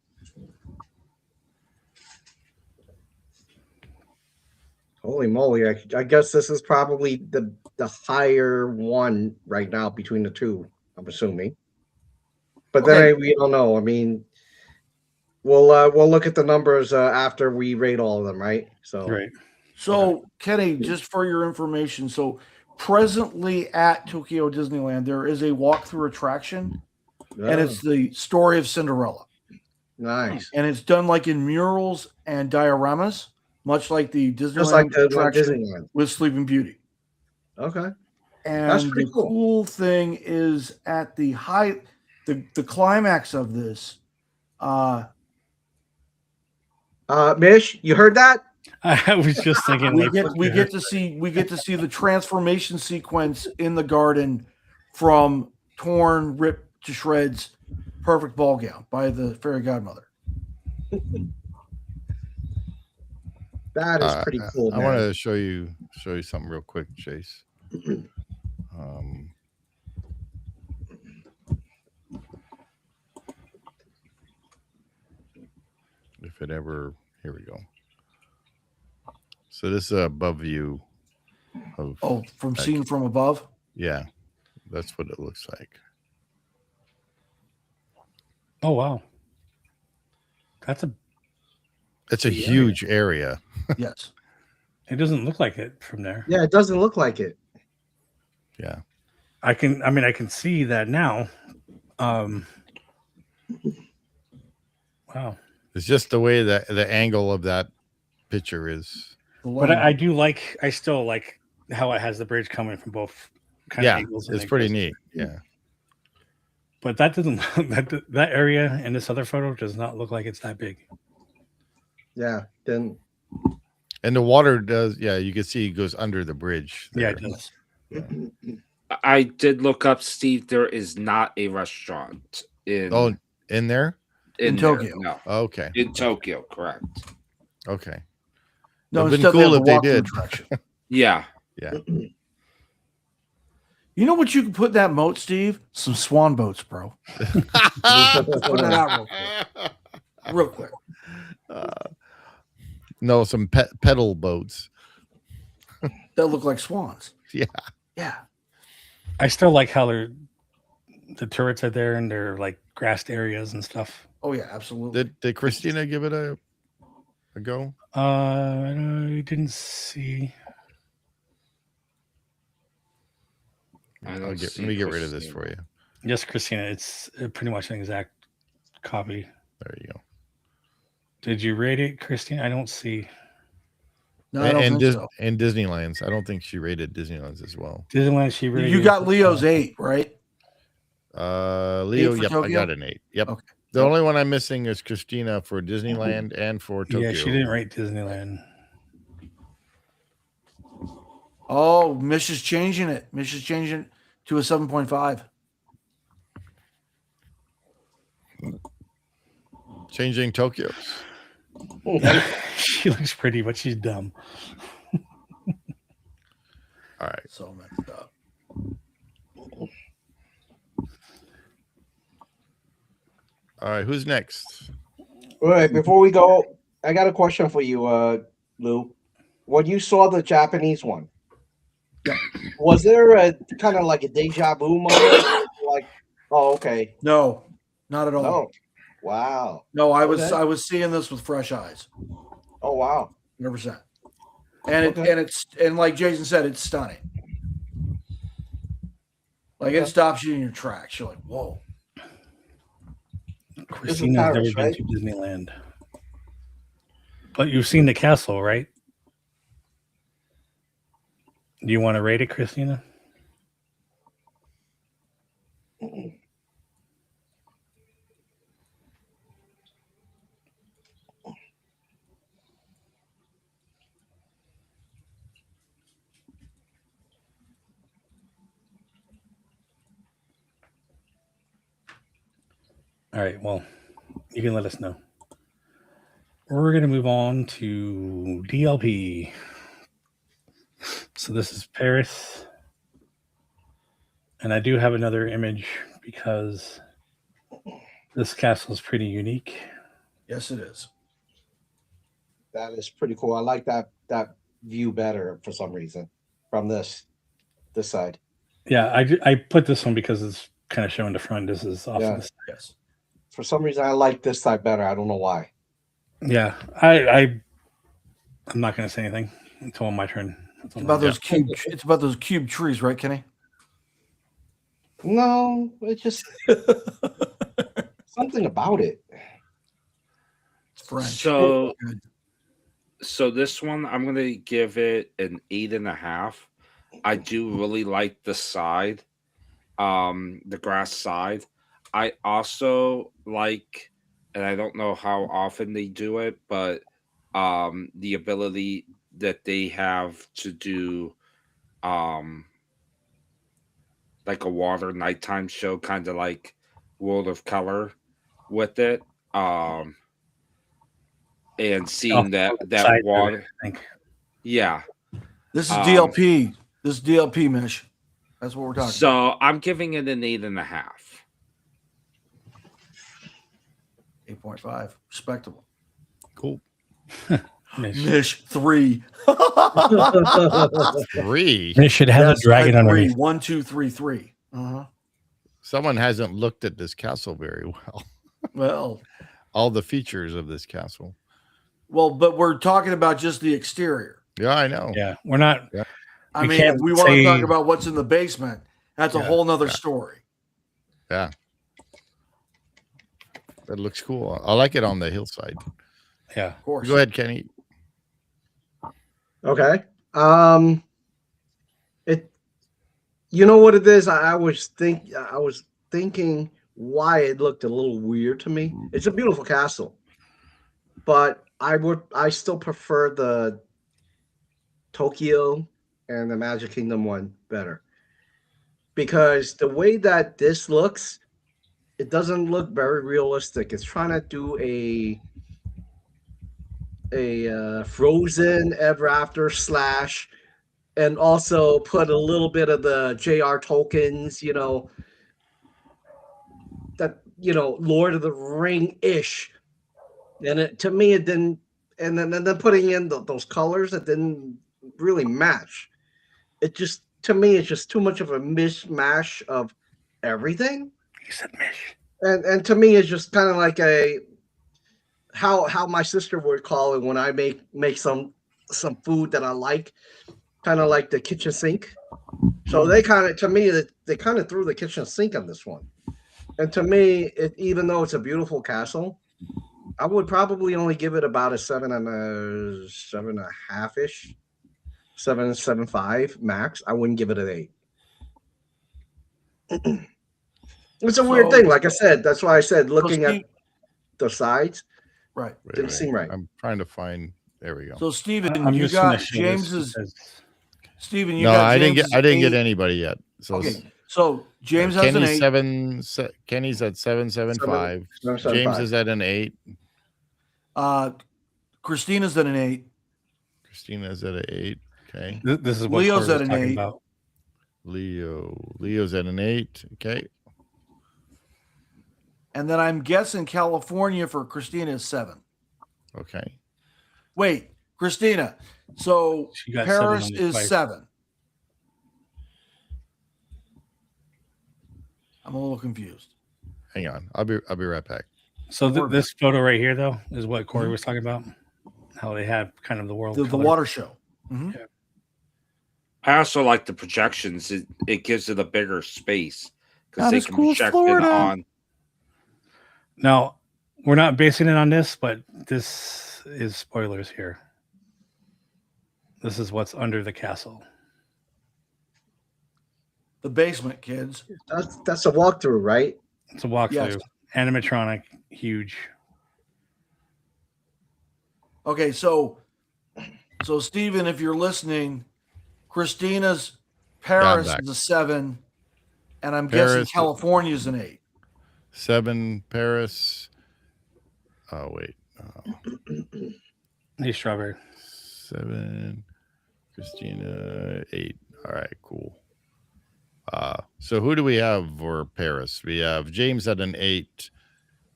Holy moly. I guess this is probably the higher one right now between the two, I'm assuming. But then we don't know. I mean, we'll look at the numbers after we rate all of them, right? So Right. So, Kenny, just for your information, so presently at Tokyo Disneyland, there is a walkthrough attraction, and it's the story of Cinderella. Nice. And it's done like in murals and dioramas, much like the Disneyland Just like the attraction Disneyland. with Sleeping Beauty. Okay. And That's the pretty cool. cool thing is at the height, the climax of this. Mish, you heard that? I was just thinking we get to see the transformation sequence in the garden from torn, ripped to shreds, perfect ball gown by the fairy godmother. That is pretty cool. I want to show you something real quick, Chase. If it ever, here we go. So this is a above view of. Oh, from seen from above. Yeah, that's what it looks like. Oh wow, It's a huge area. Yes, it doesn't look like it from there. Yeah, it doesn't look like it. Yeah, I can see that now. Wow. it's just the way that the angle of that picture is. But I still like how it has the bridge coming from both kind of angles. It's pretty neat. Yeah. But that doesn't that area in this other photo does not look like it's that big. Yeah. Then. And the water does. Yeah, you can see it goes under the bridge. Yeah, there. it does. Yeah. I did look up, Steve. There is not a restaurant in in there in Tokyo. No. Okay. In Tokyo, correct. Okay. No, It'd instead been cool they have if they a walkthrough did. attraction. Yeah. Yeah. You know what you can put in that moat, Steve? Some swan boats, bro. Put that out real quick. No, some pedal boats. That look like swans. Yeah. Yeah. I still like how the turrets are there and they're like grassed areas and stuff. Oh yeah, absolutely. Did Christina give it a go? I didn't see. Let me get rid of this for you. Yes, Christina. It's pretty much an exact copy. There you go. Did you rate it, Christina? I don't see. No, I don't think so. And Disneyland's. I don't think she rated Disneyland's as well. Disneyland, she rated. You got Leo's 8, right? Leo, yep, Tokyo? I got an 8. Yep. Okay. The only one I'm missing is Christina for Disneyland and for Tokyo. Yeah, she didn't rate Disneyland. Oh, Mish is changing it. Mish is changing it to a 7.5. Changing Tokyo. She looks pretty, but she's dumb. All right. So messed up. All right. Who's next? All right, before we go, I got a question for you, Lou. When you saw the Japanese one, was there a kind of like a deja vu moment? Like, oh, okay. No, not at all. No. Wow. No, I was Okay. I was seeing this with fresh eyes. Oh, wow. 100%. And Okay. it's like Jason said, it's stunning. Like it stops you in your tracks. You're like, whoa. Christina's Paris, never right? been to Disneyland. But you've seen the castle, right? Do you want to rate it, Christina? All right, well, you can let us know. We're going to move on to DLP. So this is Paris. And I do have another image because this castle is pretty unique. Yes, it is. That is pretty cool. I like that view better for some reason from this side. Yeah, I put this one because it's kind of showing the front. This is off Yeah. of the side. Yes. For some reason, I like this side better. I don't know why. Yeah, I'm not going to say anything until my turn. It's about those cube trees, right, Kenny? No, it's just something about it. It's French. So this one, I'm going to give it an 8.5. I do really like the side, the grass side. I also like, and I don't know how often they do it, but the ability that they have to do like a water nighttime show, kind of like World of Color with it. And seeing that Side water. I think. Yeah. This is DLP. This is DLP, Mish. That's what we're talking about. So I'm giving it an 8.5. 8.5. Respectable. Cool. Mish 3. 3. It should have a dragon underneath. 1, 2, 3, 3. Uh-huh. Someone hasn't looked at this castle very well. Well, All the features of this castle. but we're talking about just the exterior. Yeah, I know. Yeah, we're not. Yeah. I We mean, can't if we want to say- talk about what's in the basement, that's a Yeah. whole nother story. Yeah. That looks cool. I like it on the hillside. Yeah. Of course. Go ahead, Kenny. Okay. You know what it is? I was thinking why it looked a little weird to me. It's a beautiful castle, but I still prefer the Tokyo and the Magic Kingdom one better. Because the way that this looks, it doesn't look very realistic. It's trying to do a Frozen Ever After / and also put a little bit of the J.R. Tolkien's, Lord of the Ring ish. And to me, it didn't. And then putting in those colors that didn't really match. It just, to me, it's just too much of a mishmash of everything. You said mish. And to me, it's just kind of like how my sister would call it when I make some food that I like, kind of like the kitchen sink. So they kind of threw the kitchen sink on this one. And to me, even though it's a beautiful castle, I would probably only give it about a 7.5 ish, 7.75 max. I wouldn't give it an 8. It's a weird thing. Like I said, that's why I said looking at the sides, right, didn't seem right. I'm trying to find. There we go. So Steven, I'm you just got gonna show this James's. because- Steven, you No, got I didn't James's get. I didn't get 8. anybody yet. So Okay, so James has an Kenny's 8. Kenny's at 7.75. 7.75. James is at an 8. Christina's at an 8. Christina's at an 8. Okay. This is what Leo's Corey at was an talking 8. about. Leo's at an 8. Okay. And then I'm guessing California for Christina is 7. Okay. Wait, Christina. So She got Paris 7 on it is twice. 7. I'm a little confused. Hang on. I'll be right back. So Don't worry this photo right here, though, is what Corey was talking about. How they have kind of the world. The color. water show. Mhm. Yeah. I also like the projections. It gives it a bigger space because Not they as can cool as project it Florida. on. Now, we're not basing it on this, but this is spoilers here. This is what's under the castle. The basement, kids. That's a walkthrough, right? It's a walkthrough. Yes. Animatronic, huge. Okay, so Steven, if you're listening, Christina's Paris back. is a 7, and I'm guessing Paris- California's an 8. 7 Paris. Oh wait. Hey, strawberry. 7 Christina 8. All right, cool. So who do we have for Paris? We have James at an 8,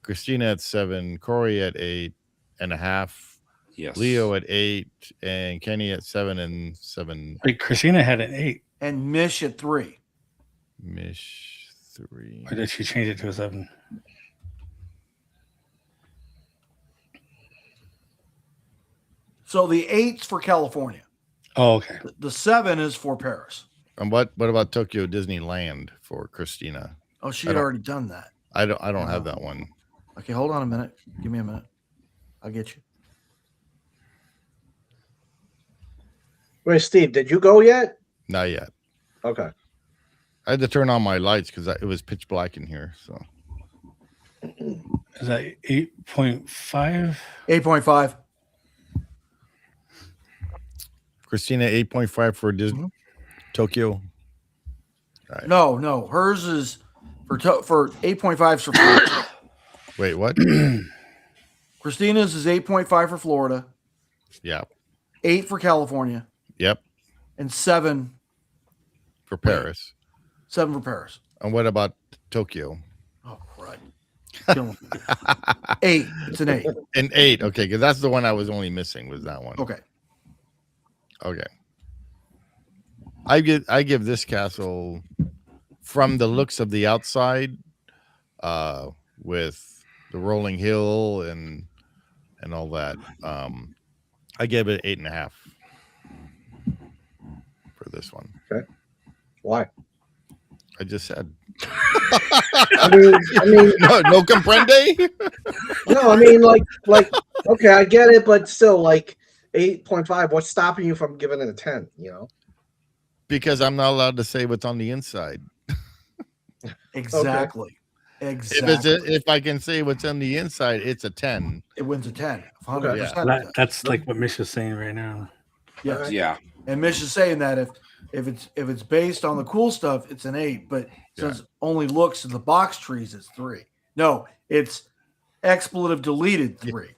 Christina at 7, Corey at 8.5, Yes. Leo at 8, and Kenny at 7 and 7. Wait, Christina had an 8. And Mish at 3. Mish 3. Or did she change it to a 7? So the 8's for California. Oh, okay. The 7 is for Paris. And what about Tokyo Disneyland for Christina? Oh, she I had don't- already done that. I don't have that one. Okay, hold on a minute. Give me a minute. I'll get you. Wait, Steve, did you go yet? Not yet. Okay. I had to turn on my lights because it was pitch black in here. So Is that 8.5? 8.5. Christina 8.5 for Disney Mhm. Tokyo. No. Hers is for 8.5 for Florida. Wait, what? Christina's is 8.5 for Florida, Yeah. 8 for California, Yep. and 7 For Paris. for Paris. And what about Tokyo? Oh, right. 8. It's an 8. An 8. Okay, because that's the one I was only missing was that one. Okay. Okay. I give this castle, from the looks of the outside, with the rolling hill and all that, I give it 8.5 for this one. Why? I just said I mean, no comprende. no, I mean, like, okay, I get it, but still, like, 8.5. What's stopping you from giving it a 10? Because I'm not allowed to say what's on the inside. Exactly. Exactly. If I can say what's on the inside, it's a 10. It wins a 10. 100%. That's like what Mish is saying right now. Yes. Yeah. And Mish is saying that if it's based on the cool stuff, it's an 8. But since it only looks at the box trees, it's 3. No, it's expletive deleted 3.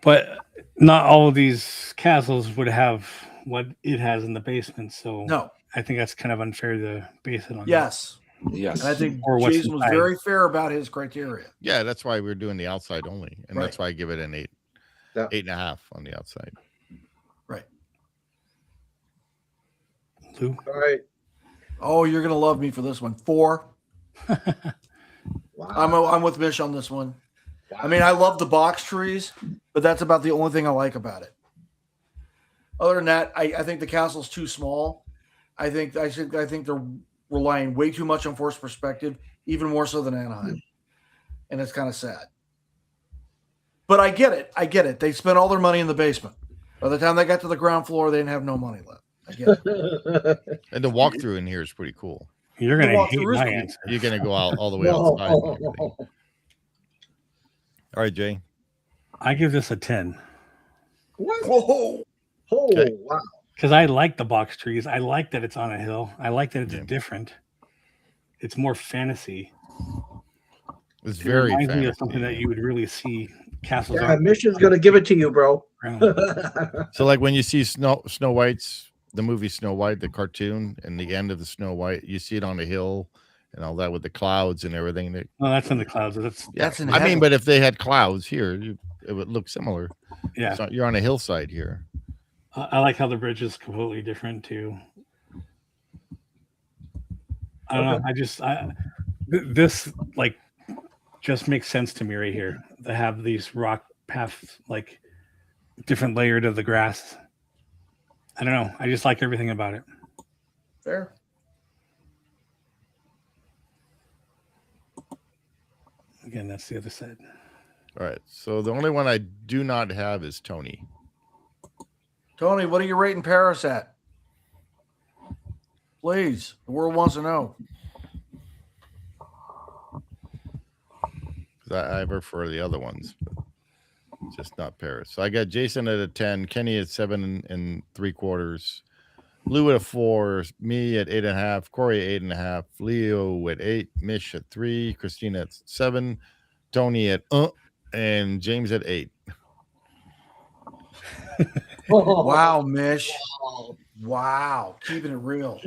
But not all of these castles would have what it has in the basement. So No. I think that's kind of unfair to base it on. Yes. Yes. And I think Or what's Jason was inside. very fair about his criteria. Yeah, that's why we're doing the outside only, and Right. that's why I give it an 8, Yeah. 8.5 on the outside. Right. Lou? All right. Oh, you're gonna love me for this one. 4. Wow. I'm with Mish on this one. I mean, I love the box trees, but that's about the only thing I like about it. Other than that, I think the castle's too small. I think they're relying way too much on forced perspective, even more so than Anaheim, and it's kind of sad. But I get it. They spent all their money in the basement. By the time they got to the ground floor, they didn't have no money left. I get it. And the walkthrough in here is pretty cool. You're The gonna walkthrough hate is my cool. answer. You're gonna go out all the way outside. And everything. All right, Jay. I give this a 10 What? Whoa! Oh, Okay. wow. because I like the box trees. I like that it's on a hill. I like that it's Yeah. different. It's more fantasy. It's It very reminds me fantasy. of something that you would really see castles Yeah, on. Mission's gonna give it to you, bro. So, like when you see Snow White's the movie Snow White, the cartoon, and the end of the Snow White, you see it on a hill and all that with the clouds and everything. No, that's in the clouds. That's in I mean, heaven. but if they had clouds here, it would look similar. yeah. So you're on a hillside here. I like how the bridge is completely different too. I don't know. This like just makes sense to me right here. They have these rock paths, like different layered of the grass. I don't know. I just like everything about it. Fair. Again, that's the other side. All right. So the only one I do not have is Tony. Tony, what are you rating Paris at? Please, the world wants to know. 'Cause I prefer the other ones, but just not Paris. So I got Jason at a 10, Kenny at 7.75, Lou at a 4, me at 8.5, Corey at 8.5, Leo at 8, Mish at 3, Christina at 7, Tony at and James at 8. Wow, Mish. Wow, keeping it real.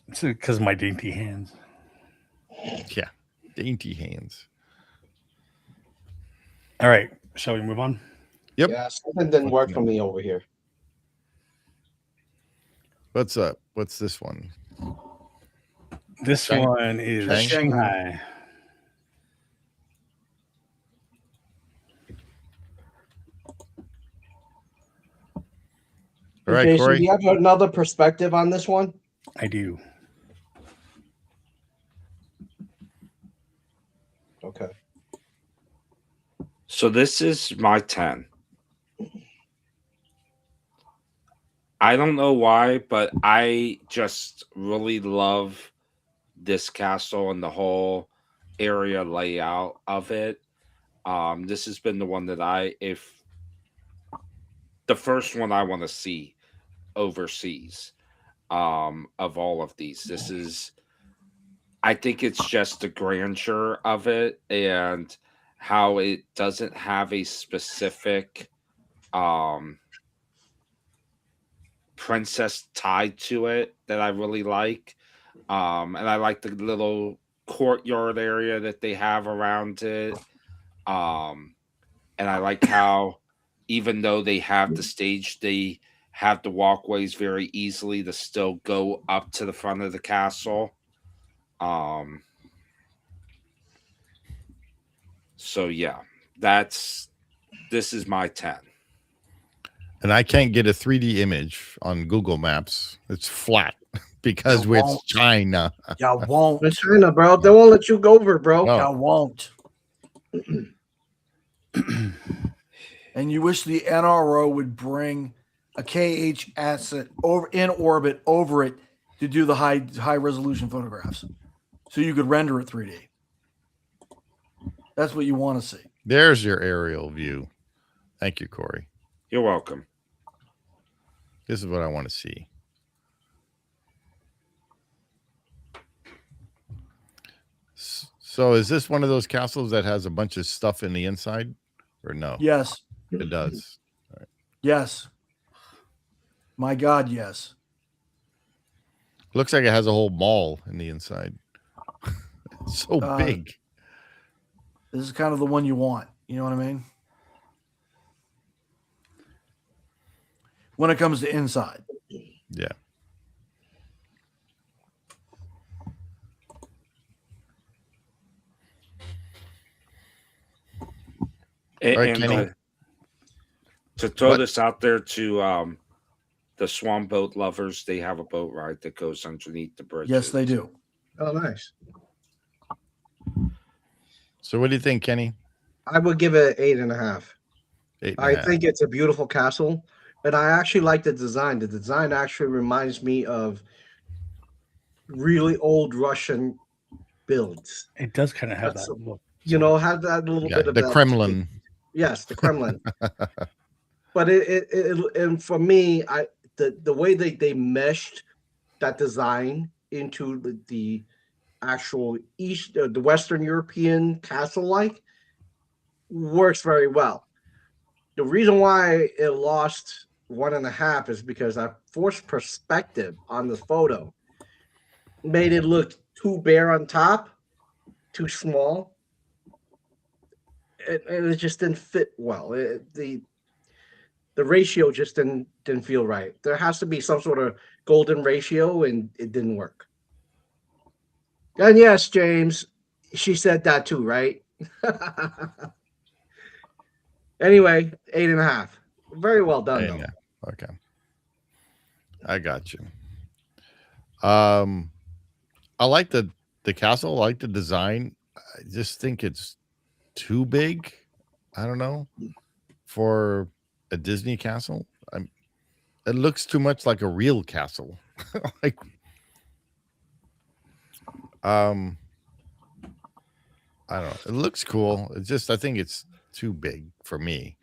It's because of my dainty hands. Yeah, dainty hands. All right. Shall we move on? Yep. Yeah, something didn't work for me over here. What's up? What's this one? This one is Shanghai. Shanghai. All right, Jason, Corey. do you have another perspective on this one? I do. Okay. So this is my 10. I don't know why, but I just really love this castle and the whole area layout of it. This has been the one that the first one I want to see overseas of all of these. I think it's just the grandeur of it and how it doesn't have a specific princess tied to it that I really like. And I like the little courtyard area that they have around it. And I like how even though they have the stage, they have the walkways very easily to still go up to the front of the castle. So yeah, this is my 10. And I can't get a 3D image on Google Maps. It's flat because You it's won't. China. Y'all won't. It's China, bro. They won't let you go over, bro. No. Y'all won't. And you wish the NRO would bring a KH asset over in orbit over it to do the high resolution photographs, so you could render it 3D. That's what you want to see. There's your aerial view. Thank you, Corey. You're welcome. This is what I want to see. So is this one of those castles that has a bunch of stuff in the inside or no? Yes, It does. Yes. My God, yes. Looks like it has a whole mall in the inside. It's so big. This is kind of the one you want. You know what I mean? When it comes to inside. Yeah. And, All right, Kenny. to throw What? this out there to the swan boat lovers, they have a boat ride that goes underneath the bridge. Yes, they do. Oh, nice. So what do you think, Kenny? I would give it 8.5. 8.5. I think it's a beautiful castle, and I actually like the design. The design actually reminds me of really old Russian builds. It does kind of have That's that look. You know, have that little Yeah, bit of the that. Kremlin. Yes, the Kremlin. But it and for me, the way they meshed that design into the actual the Western European castle like works very well. The reason why it lost 1.5 is because that forced perspective on the photo made it look too bare on top, too small. And it just didn't fit well. The ratio just didn't feel right. There has to be some sort of golden ratio, and it didn't work. And yes, James, she said that too, right? Anyway, 8.5. Very well done, though. Yeah. Okay. I got you. I like the castle. I like the design. I just think it's too big. I don't know, for a Disney castle. It looks too much like a real castle. Like, I don't know. It looks cool. It's just, I think it's too big for me.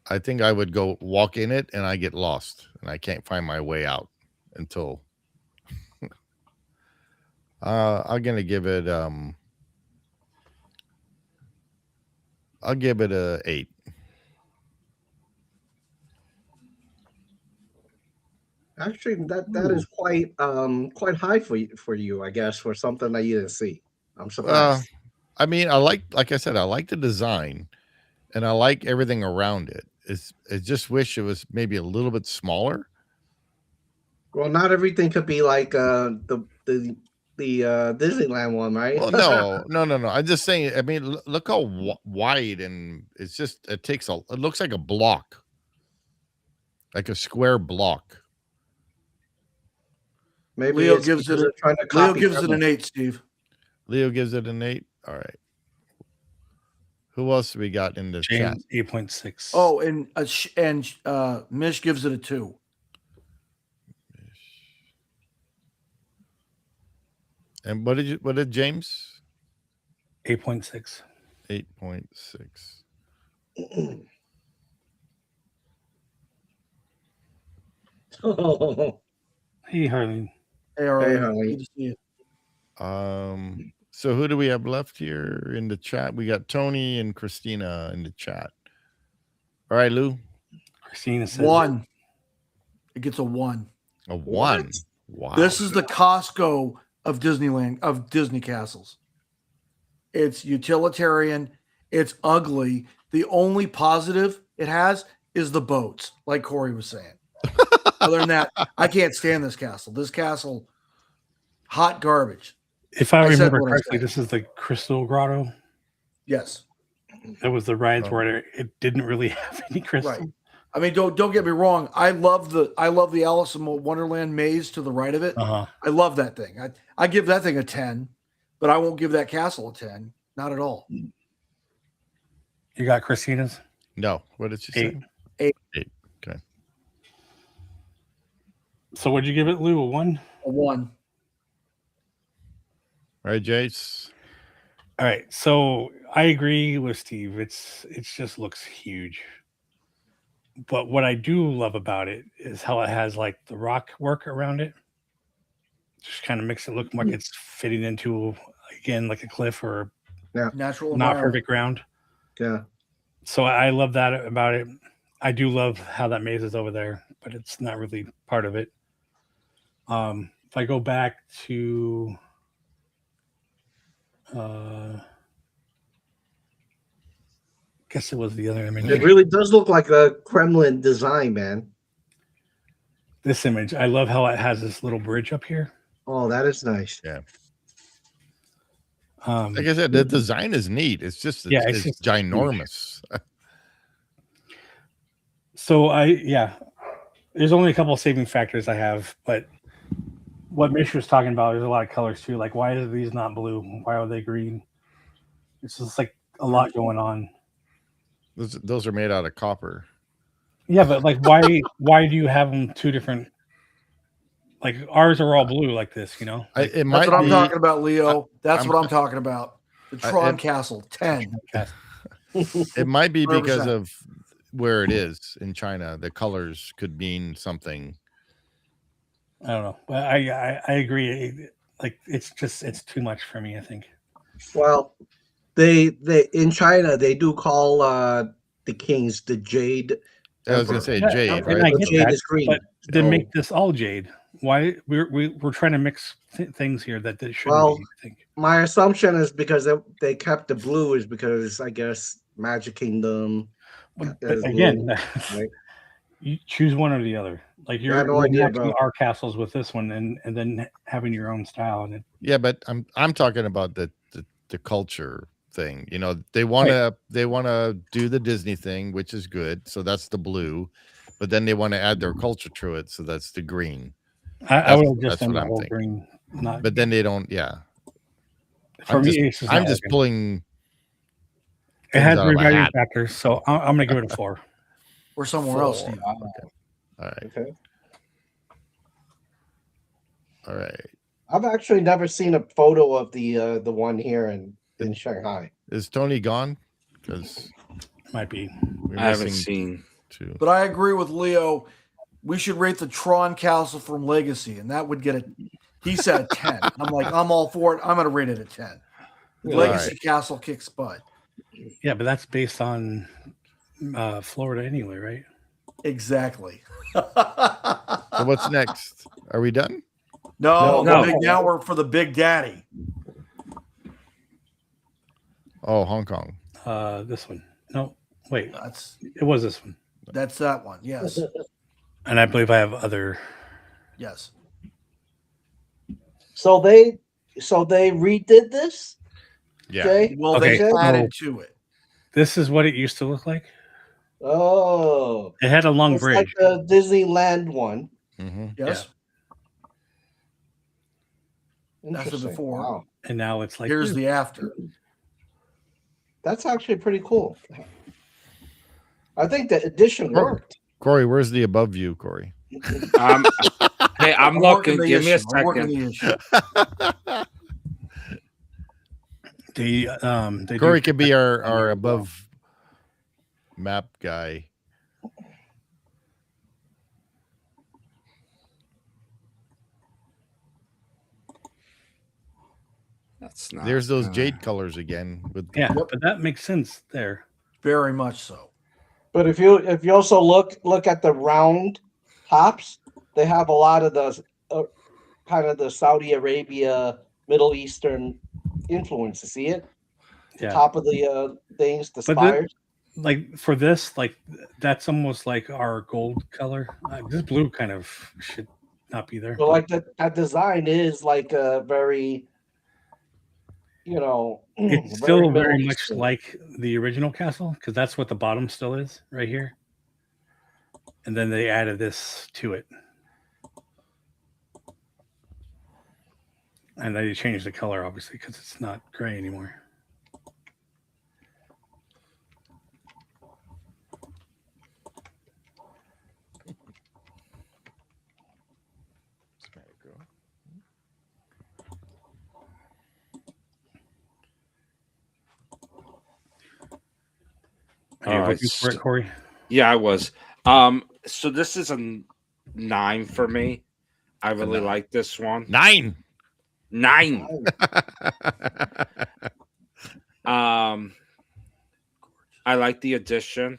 I think I would go walk in it and I get lost and I can't find my way out until I'm gonna give it I'll give it a 8. Actually, that is quite high for you, I guess, for something that you didn't see. I'm surprised. I mean, like I said, I like the design and I like everything around it. I just wish it was maybe a little bit smaller. Well, not everything could be like the Disneyland one, right? Well, no. I'm just saying. I mean, look how wide, and it's just it looks like a block, like a square block. Maybe Leo it's gives because it they're trying to Leo copy gives it Kremlin. an 8, Steve. Leo gives it an 8. All right. Who else we got in the chat? James 8.6. Oh, and Mish gives it a 2. And what did James? 8.6. 8.6. Oh, Hey, Harleen. Hey, Harley. Harley. Good to see you. So who do we have left here in the chat? We got Tony and Christina in the chat. All right, Lou. Christina says 1. It gets a 1. A 1. What? Wow. This is the Costco of Disneyland, of Disney castles. It's utilitarian. It's ugly. The only positive it has is the boats, like Corey was saying. Other than that, I can't stand this castle. This castle, hot garbage. If I said remember what I correctly, said. this is the Crystal Grotto. Yes. That was the rides Oh. where it didn't really have any crystal. Right. I mean, don't get me wrong. I love the Alice in Wonderland maze to the right of it. Uh-huh. I love that thing. I give that thing a 10, but I won't give that castle a 10. Not at all. You got Christina's? No. What did she say? 8. 8. Okay. So what'd you give it, Lou? A 1? A 1. All right, Jace. All right. So I agree with Steve. It just looks huge. But what I do love about it is how it has like the rock work around it. Just kind of makes it look like it's fitting into, again, like a cliff or Natural not environment. perfect ground. Yeah. So I love that about it. I do love how that maze is over there, but it's not really part of it. If I go back to guess it was the other image. It really does look like a Kremlin design, man. This image, I love how it has this little bridge up here. Oh, that is nice. Yeah. Um, Like I said, the design is neat. It's just Yeah, it's it's just ginormous. so there's only a couple of saving factors I have, but what Mish was talking about, there's a lot of colors too. Like, why are these not blue? Why are they green? It's just like a lot going on. Those are made out of copper. Yeah, but like, why do you have them two different? Like ours are all blue like this, you know. Like, It That's might what I'm be. talking about, Leo. That's I'm- what I'm talking about. The Tron Castle 10. It might be because 100%. of where it is in China. The colors could mean something. I don't know, but I agree. Like it's too much for me. I think. Well, they in China they do call the kings the Jade. I was gonna say Yeah, jade, and I right? But get jade that, is green. but then So- make this all jade. Why we're trying to mix things here that shouldn't Well, be. I think. My assumption is because they kept the blue is because I guess Magic Kingdom. But is again, blue, right? you choose one or the other. Like I you're, had no idea matching about- our castles with this one, and then having your own style. And Yeah, but I'm talking about the culture thing. You know, they wanna do the Disney thing, which is good. So that's the blue, but then they want to add their culture to it, so that's the green. I would have just That's done what the I'm whole thinking. green. Not But then they don't. Yeah, for I'm me. just, it's just I'm not just working. pulling. It things has out of a revaluing hat. factors, so I'm going to give it a 4. Or somewhere else, Steve. All right, Okay. all right. I've actually never seen a photo of the one here in Shanghai. Is Tony gone? Because Might be. we're I haven't missing seen. two. But I agree with Leo. We should rate the Tron Castle from Legacy, and that would get it. He said a 10. I'm like, I'm all for it. I'm going to rate it a 10. The All Legacy right. Castle kicks butt. Yeah, but that's based on Florida anyway, right? Exactly. So what's next? Are we done? No, No. now we're for the Big Daddy. Oh, Hong Kong. This one. No, wait. That's It was this one, that one. Yes. and I believe I have other. Yes. So they redid this. Yeah. Jay? Well, Okay, they so- added to it. This is what it used to look like. Oh, It had a long it's bridge. like the Disneyland one. Mm-hmm. Yes. That's the Interesting. before. Wow. And now it's like Here's the after. That's actually pretty cool. I think the addition worked. Corey, where's the above view, Corey? Hey, I'm working looking. the Give me a issue. I'm working second. the issue. they Corey do- could be our above map guy. That's not. There's those jade colors again. With Yeah, Yep. but that makes sense there. Very much so. But if you also look at the round tops, they have a lot of the kind of the Saudi Arabia, Middle Eastern influence. See it? Yeah, Top of the things, the But the- spires. like for this, like that's almost like our gold color. This blue kind of should not be there. So like that design is like a very, It's still very Middle much Eastern. like the original castle because that's what the bottom still is right here. And then they added this to it. And they changed the color, obviously, because it's not gray anymore. Are you All right, looking for it, Corey? Yeah, I was. So this is a 9 for me. I really 9. like this one. 9. 9. I like like the addition.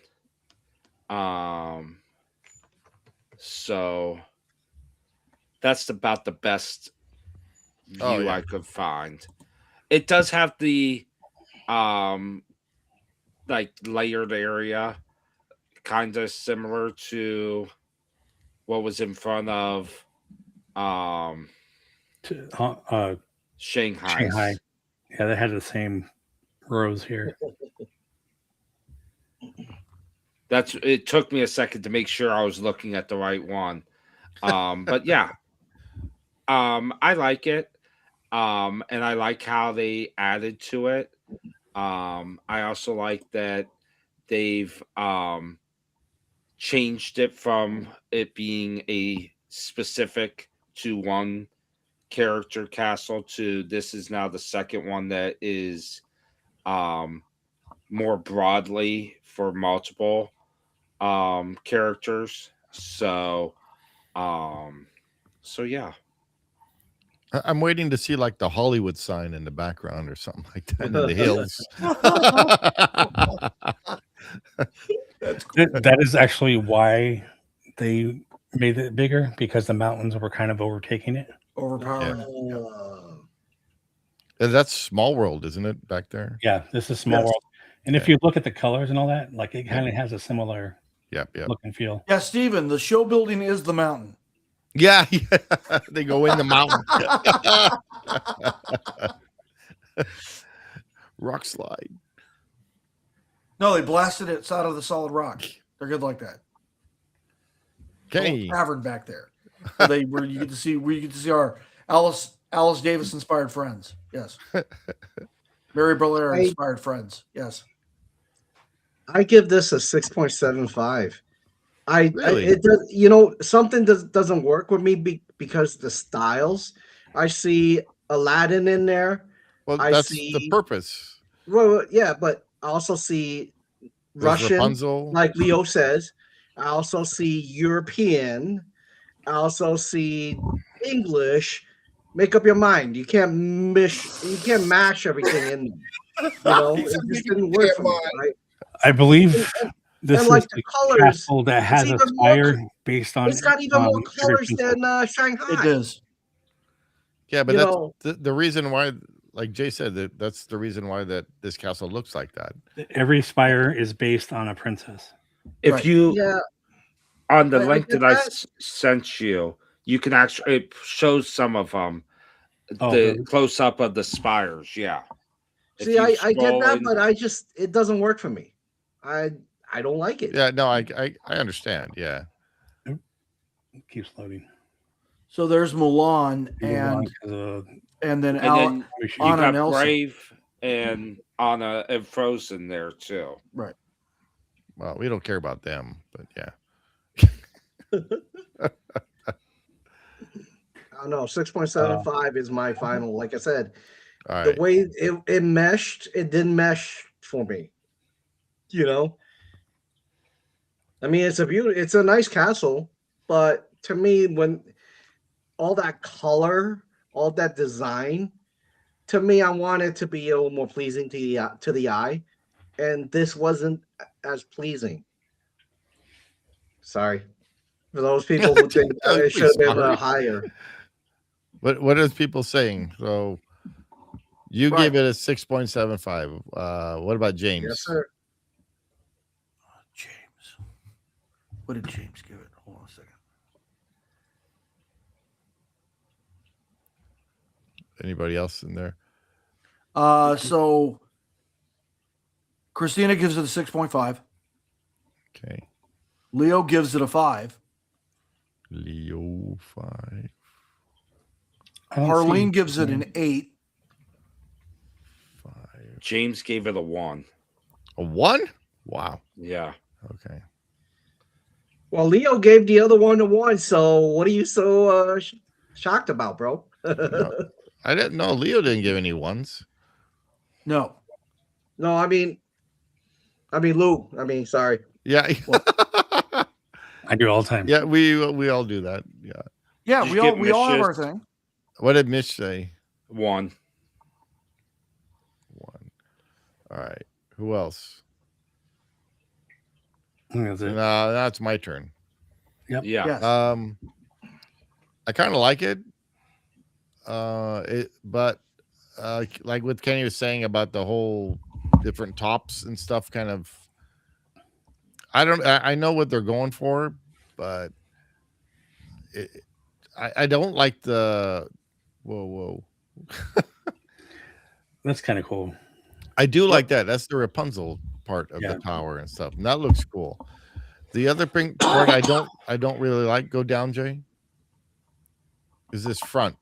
So that's about the best view Oh, yeah. I could find. It does have the like layered area, kind of similar to what was in front of Shanghai. Shanghai. Yeah, they had the same rows here. It took me a second to make sure I was looking at the right one. But yeah. I like it. And I like how they added to it. I also like that they've changed it from it being a specific to one character castle to this is now the second one that is more broadly for multiple characters. So yeah. I'm waiting to see like the Hollywood sign in the background or something like that in the hills. That's cool. That is actually why they made it bigger, because the mountains were kind of overtaking it. Overpowering. And that's Small World, isn't it, back there? Yeah, this is Small Yes. World. And if you look at the colors and all that, like it kind of has a similar Yep. look and feel. Yeah, Steven, the show building is the mountain. Yeah. They go in the mountain. Rock slide. No, they blasted it out of the solid rock. They're good like that. Okay. Little tavern back there, where you get to see our Alice Davis inspired friends. Yes, Mary Belair inspired friends. Yes, I give this a 6.75. Really? It does, something doesn't work with me because the styles. I see Aladdin in there. Well, I that's see the purpose. Well, yeah, but I also see There's Russian, Rapunzel. like Leo says. I also see European. I also see English. Make up your mind. You can't mash everything in there. It just didn't work for me, right? I believe this And like is the the colors, castle that has a even more spire based on. it's got even more every colors princess. than Shanghai. it is. Yeah, but you that's know- the reason why, like Jay said, that's the reason why that this castle looks like that. Every spire is based on a princess. If Right. you Yeah, on the I link get that I that. sent you, you can actually it shows some of them. Oh, The really? close up of the spires, yeah. If see, you I get scroll that, in- but it doesn't work for me. I don't like it. Yeah, no, I understand. Yeah. It keeps loading. So there's Mulan Move on and 'cause, and then and Al- then we should- you Anna got and Elsa. Brave and Anna and Frozen there too. right. Well, we don't care about them, but yeah. I don't know. 6.75 is my final. Like I said, All the right. way it meshed, it didn't mesh for me. I mean, it's a nice castle, but to me, when all that color, all that design, to me, I want it to be a little more pleasing to the eye, and this wasn't as pleasing. Sorry for those people who think it should have been higher. What is people saying? So you Right. gave it a 6.75. What about James? Yes, sir. James. What did James give it? Hold on a second. Anybody else in there? So Christina gives it a 6.5. Okay. Leo gives it a 5. Leo 5. I don't Harleen see- gives it an 8. 5. James gave it a 1. A 1? Wow. Yeah. Okay. Well, Leo gave the other one a 1, so what are you so shocked about, bro? No, I didn't know Leo didn't give any ones. No. No, I mean Lou. Sorry. Yeah. I do all the time. Yeah, we all do that. Yeah. Yeah, Did we you all get we all have our Mitch's? thing. What did Mitch say? 1. 1. All right. Who else? I think that's it. That's my turn. Yep. Yeah. Yes. I kind of like it. But like what Kenny was saying about the whole different tops and stuff, kind of. I know what they're going for, but I don't like the. Whoa. That's kind of cool. I do like that. That's the Rapunzel part of Yeah. the tower and stuff. And that looks cool. The other part I don't really like. Go down, Jay. Is this front?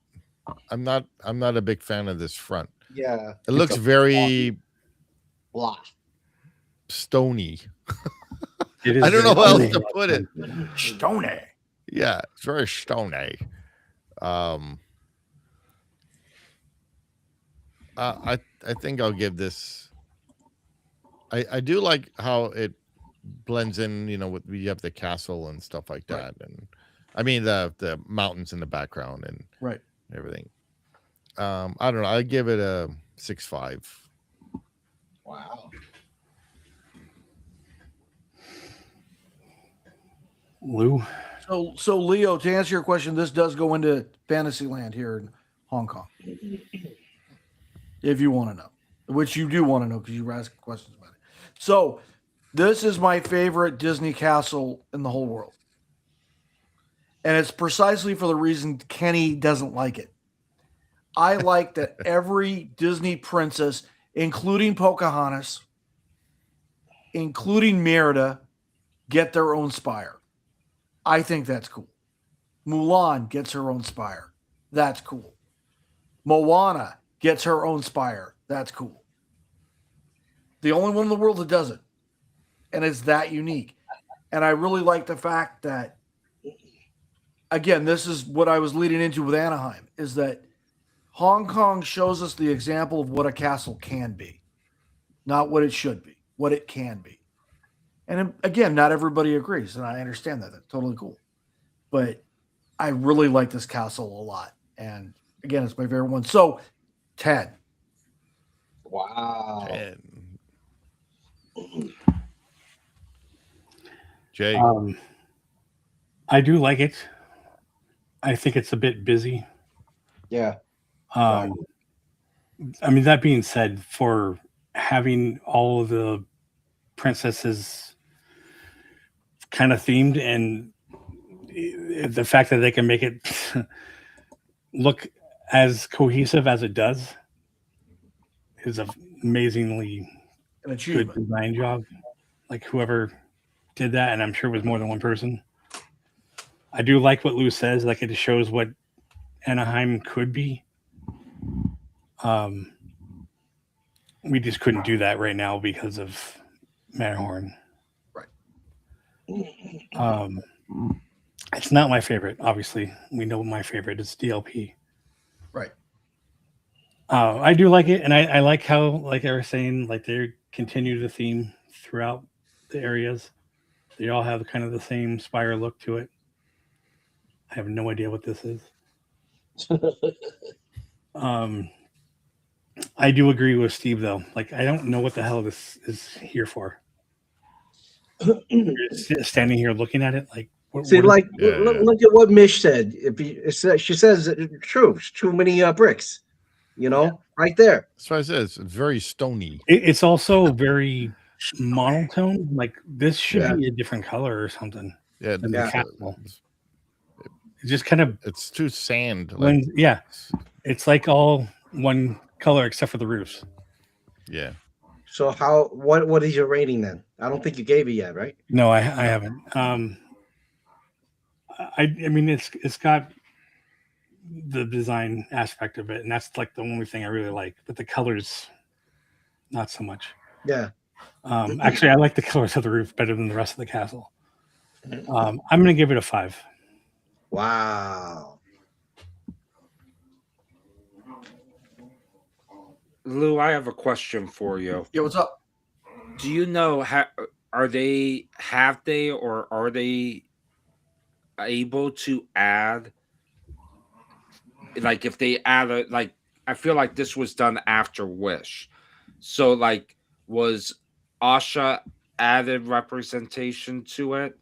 I'm not a big fan of this front. Yeah. It looks very Blah. stony. It is I don't know very how else cool. to put it. Stony. Yeah, it's very stony. I think I'll give this. I do like how it blends in. With you have the castle and stuff like that, and I mean the mountains in the background and Right. everything. I don't know. I give it a 6.5. Wow. Lou. So Leo, to answer your question, this does go into Fantasyland here in Hong Kong. If you want to know, which you do want to know because you were asking questions about it. So this is my favorite Disney castle in the whole world. And it's precisely for the reason Kenny doesn't like it. I like that every Disney princess, including Pocahontas, including Merida, get their own spire. I think that's cool. Mulan gets her own spire. That's cool. Moana gets her own spire. That's cool. The only one in the world that does it. And it's that unique. And I really like the fact that, again, this is what I was leading into with Anaheim, is that Hong Kong shows us the example of what a castle can be. Not what it should be, what it can be. And again, not everybody agrees, and I understand that. That's totally cool. But I really like this castle a lot. And again, it's my favorite one. So 10. Wow. And Jay, I do like it. I think it's a bit busy. Yeah. I mean, that being said, for having all of the princesses kind of themed and the fact that they can make it look as cohesive as it does is an amazingly An good achievement. design job. Like whoever did that, and I'm sure it was more than one person. I do like what Lou says, like it shows what Anaheim could be. We just couldn't do that right now because of Matterhorn. Right. It's not my favorite, obviously. We know my favorite is DLP. Right. I do like it, and I like how, like I was saying, like they continue the theme throughout the areas. They all have kind of the same spire look to it. I have no idea what this is. I do agree with Steve though. Like I don't know what the hell this is here for. You're standing here looking at it, like See, what like, Yeah, look, yeah. look at what Mish said. She says it's true. It's too many bricks. Right there. that's what I said. It's very stony. it's also very monotone. Like this should Yeah. be a different color or something. Yeah, And the castle. It just kind of it's too sand. Like, blends. Yeah, it's like all one color except for the roofs. yeah. So what is your rating then? I don't think you gave it yet, right? No, I haven't. I mean it's got the design aspect of it, and that's like the only thing I really like. But the colors, not so much. Yeah. Actually, I like the colors of the roof better than the rest of the castle. I'm going to give it a 5. Wow. Lou, I have a question for you. Yeah, what's up? Do you know are they able to add, like if they add like I feel like this was done after Wish. So like was Asha added representation to it.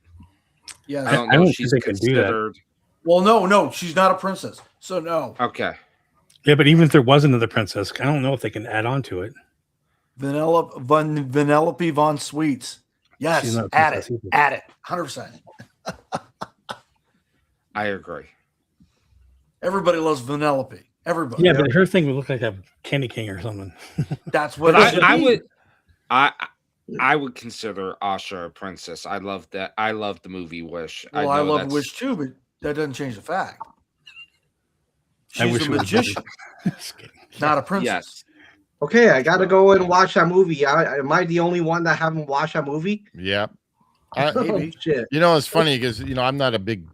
Yes. I don't I know don't if think she's they can do that. considered. Well, no, she's not a princess. So no. Okay. Yeah, but even if there was another princess, I don't know if they can add on to it. Vanellope von Sweets. Yes, She's not a add princess it. either. Add it. 100%. I agree. Everybody loves Vanellope. Everybody. Yeah, but her thing would look like a candy king or something. That's what But it should I be. would I would consider Asha a princess. I love that. I love the movie Wish. Well, I know love that's- Wish too, but that doesn't change the fact. I She's wish a it was magician, Just kidding. not a princess. Yes. Okay, I got to go and watch that movie. Am I the only one that haven't watched that movie? Yeah. Maybe. Oh, shit. You know, it's funny because I'm not a big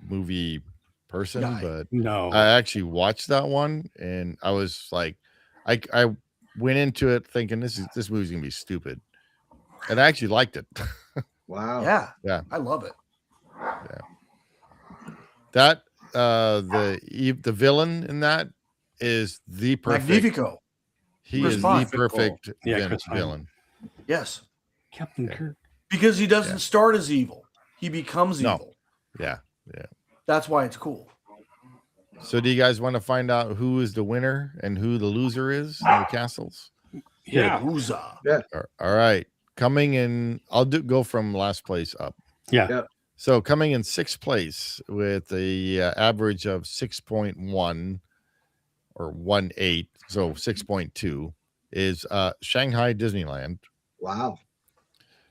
movie person, Guy. but No. I actually watched that one, and I was like, I went into it thinking this movie's gonna be stupid, and I actually liked it. Wow. Yeah. Yeah. I love it. That the villain in that is the perfect. Magnifico. He Chris is Pine. the perfect Yeah, Chris Pine. villain. Yes. Captain Yeah. Kirk. Because he doesn't Yeah. start as evil. He becomes No. evil. Yeah. That's why it's cool. So, do you guys want to find out who is the winner and who the loser is in the castles? Yeah. Huzzah. All right. Coming in, I'll go from last place up. Yeah. Yeah. So coming in sixth place with a average of 6.1 or 1.8, so 6.2 is Shanghai Disneyland. Wow.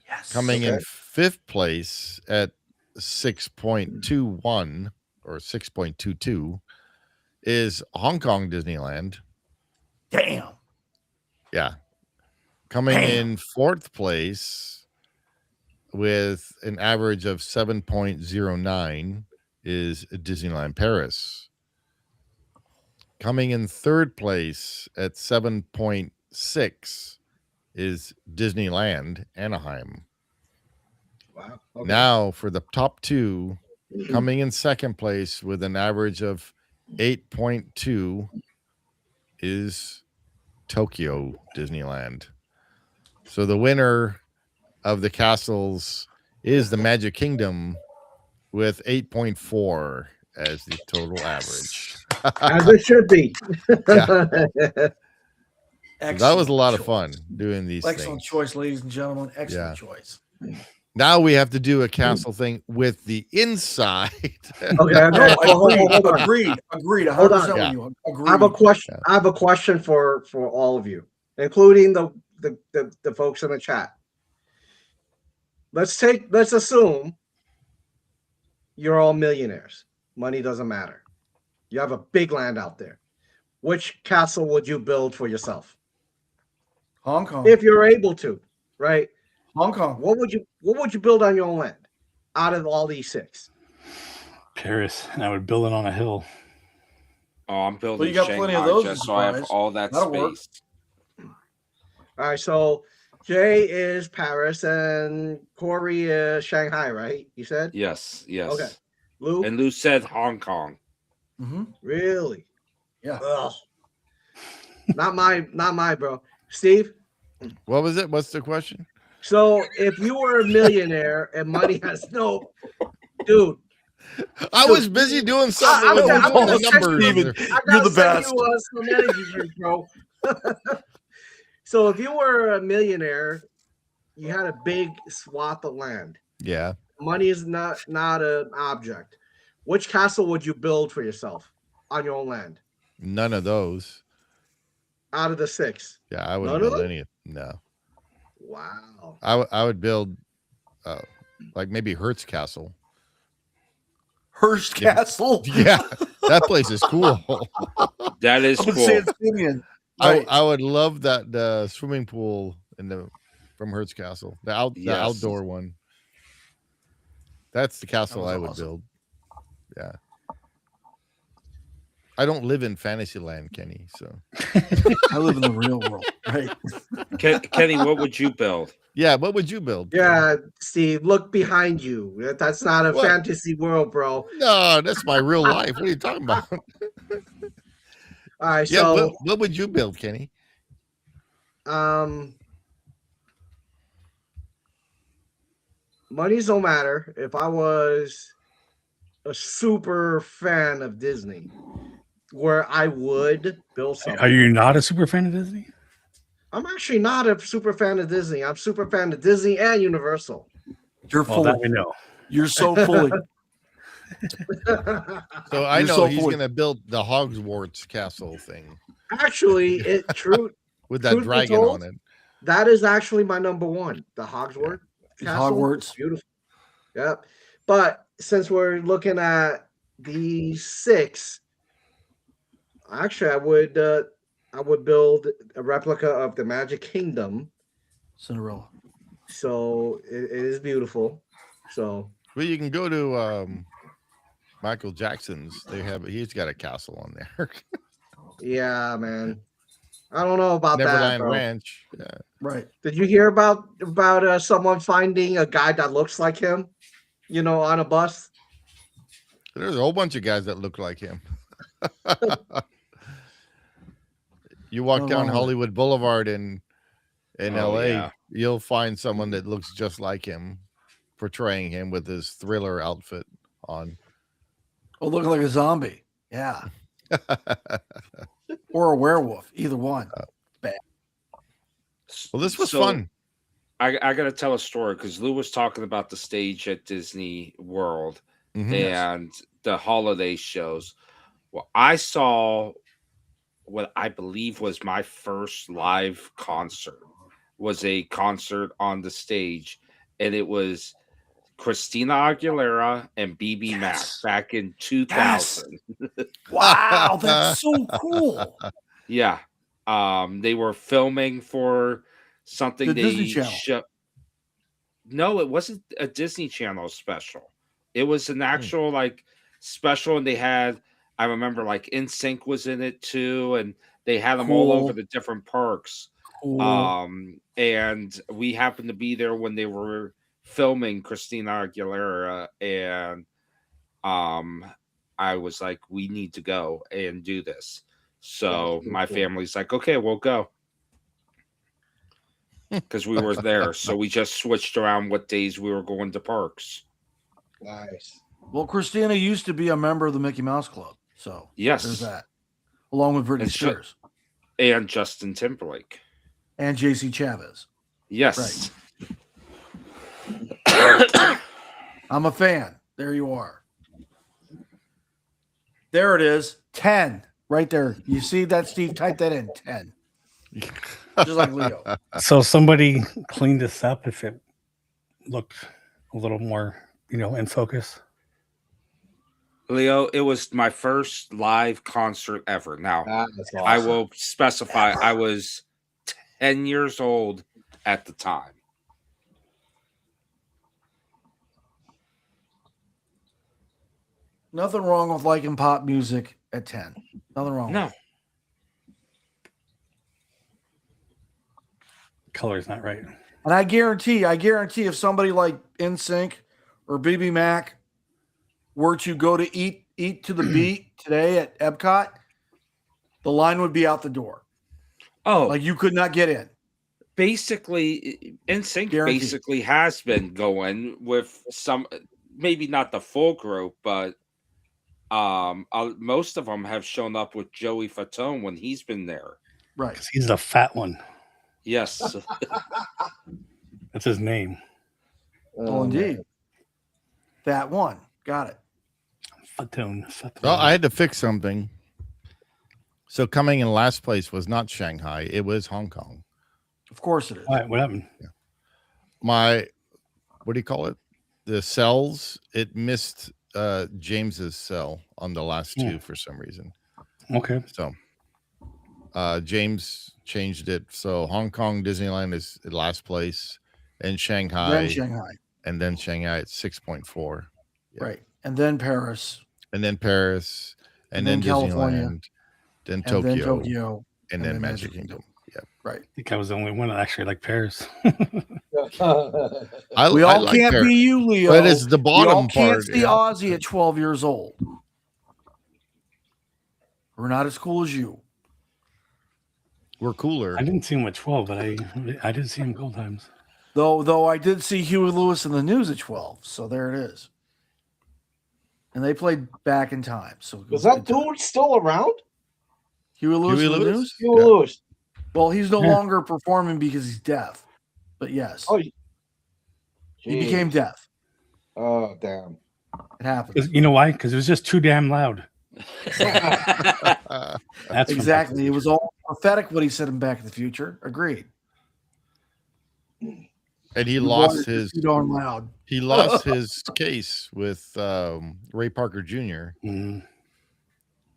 Yes. Coming in Okay. fifth place at 6.21 or 6.22 is Hong Kong Disneyland. Damn. Yeah. Coming Damn. in fourth place with an average of 7.09 is Disneyland Paris. Coming in third place at 7.6 is Disneyland Anaheim. Wow. Okay. Now for the top two, coming in second place with an average of 8.2 is Tokyo Disneyland. So the winner of the castles is the Magic Kingdom with 8.4 as the total average. As it should be. That was a lot of choice. fun doing these Excellent things. choice, ladies and gentlemen. Excellent Yeah. choice. Now we have to do a castle thing with the inside. Okay. No, Okay. Hold on. agreed. 100% Hold on. with Yeah. you. Agreed. I have a question. Yeah. I have a question for all of you, including the folks in the chat. Let's assume you're all millionaires. Money doesn't matter. You have a big land out there. Which castle would you build for yourself Hong Kong. if you're able to? Right? Hong Kong. What would you build on your own land out of all these six? Paris. And I would build it on a hill. Oh, I'm building Well, you got Shanghai plenty of those just in so I have Surprise. all that That'll work. space. All right, so Jay is Paris and Corey is Shanghai, right? You said? Yes, yes. Okay. Lou? And Lou said Hong Kong. Mm-hmm. Really? Yeah. Ugh. Not my bro. Steve? What was it? What's the question? So if you were a millionaire and money has no dude, I was busy doing something. I'm with gonna all the text numbers. Steven. I You're gotta the send best. you some energy drink, bro. So if you were a millionaire, you had a big swath of land. Yeah. Money is not an object. Which castle would you build for yourself on your own land None of those. out of the six? Yeah, I wouldn't None of build them? any. No. Wow. I would build like maybe Hertz Castle. Hearst Yeah. Castle. Yeah, that place is cool. That is Up in cool. San Simeon. I would love that the swimming pool from Hertz Castle, the Yes. outdoor one. That's the castle was I would awesome. build. Yeah. I don't live in Fantasyland, Kenny. So I live in the real world. Right. Kenny, what would you build? yeah, what would you build? Yeah, Steve, look behind you. That's not a What? fantasy world, bro. No, that's my real life. What are you talking about? All right, Yeah, so what would you build, Kenny? Monies don't matter. If I was a super fan of Disney, where I would build something. Are you not a super fan of Disney? I'm actually not a super fan of Disney. I'm super fan of Disney and Universal. You're Well, that fully. we know. You're so fully. So I You're know so he's fully- going to build the Hogwarts castle thing Actually, with that Truth be dragon told, on it. that is actually my number one. The Hogwarts Castle. Hogwarts. Beautiful. Yep. But since we're looking at the 6, actually I would build a replica of the Magic Kingdom. Cinderella. So it is beautiful. So Well, you can go to Michael Jackson's. He's got a castle on there. yeah, man. I don't know about that. Neverland Bro. Ranch. Yeah. Right. Did you hear about someone finding a guy that looks like him? On a bus. There's a whole bunch of guys that look like him. You walk No down longer. Hollywood Boulevard in Oh, LA, yeah. you'll find someone that looks just like him, portraying him with his Thriller outfit on. Oh, looking like a zombie. Yeah. Or a werewolf. Either one. Well, this was So, fun. I got to tell a story because Lou was talking about the stage at Disney World Mhm. and the holiday shows. Well, I saw what I believe was my first live concert. Was a concert on the stage, and it was Christina Aguilera and BB Yes. Mac back in 2000. Wow, that's so cool. Yeah. They were filming for something The Disney Channel. No, it wasn't a Disney Channel special. It was an actual like special, and they had, I remember, like NSYNC was in it too, and they had them all over Cool. the different parks. Cool. And we happened to be there when they were filming Christina Aguilera, and I was like, we need to go and do this. So That's my cool. family's like, okay, we'll go. Because we were there. So we just switched around what days we were going to parks. Nice. Well, Christina used to be a member of the Mickey Mouse Club. So Yes. there's that. Along with Britney And Spears And Justin Timberlake. and JC Chavez. Yes. I'm a fan. There you are. There it is. 10. Right there. You see that, Steve? Type that in. 10. Just like Leo. So somebody cleaned this up if it looked a little more, in focus. Leo, it was my first live concert ever. Now, That's awesome. I will specify I was 10 years old at the time. Nothing wrong with liking pop music at 10. Nothing wrong No. with it. Color's not right. And I guarantee if somebody like NSYNC or BB Mac were to go to eat to the beat today at Epcot, the line would be out the door. Oh, Like you could not get in. basically, NSYNC Guaranteed. basically has been going with some, maybe not the full group, but most of them have shown up with Joey Fatone when he's been there. Right. 'Cause he's the fat one. Yes. That's his name. Oh, indeed. That one. Got it. Fatone. Well, I had to fix something. So coming in last place was not Shanghai. It was Hong Kong. Of course it is. All right, what happened? What do you call it? The cells, it missed James's cell on the last two for some reason. Okay. So James changed it. So Hong Kong Disneyland is at last place, and Shanghai, Then Shanghai. and then Shanghai at 6.4. Yeah. Right. And then Paris. And then Paris, and, And then then California, Disneyland, then And Tokyo, then Tokyo. and and then then Magic Magic Kingdom. Yeah. Right. I think I was the only one that actually liked Paris. We all like can't Paris, be you, Leo. but it's the We all bottom can't part. see yeah. Ozzy at 12 years old. We're not as cool as you. We're cooler. I didn't see him at 12, but I did see him a couple times. Though I did see Huey Lewis in the news at 12, so there it is. And they played Back in Time. So it Was a that good time. dude still around? Huey Lewis Huey in the Lewis? news? Huey Yeah. Lewis. Well, he's no Yeah. longer performing because he's deaf. But yes, Oh, he became jeez. deaf. Oh, damn. It happened. 'Cause you know why? Because it was just too damn loud. Uh, That's from Exactly. It was all prophetic what he said in Back to the Future. Agreed. and he You lost wanted to his too darn loud. case with Ray Parker Jr. Mhm.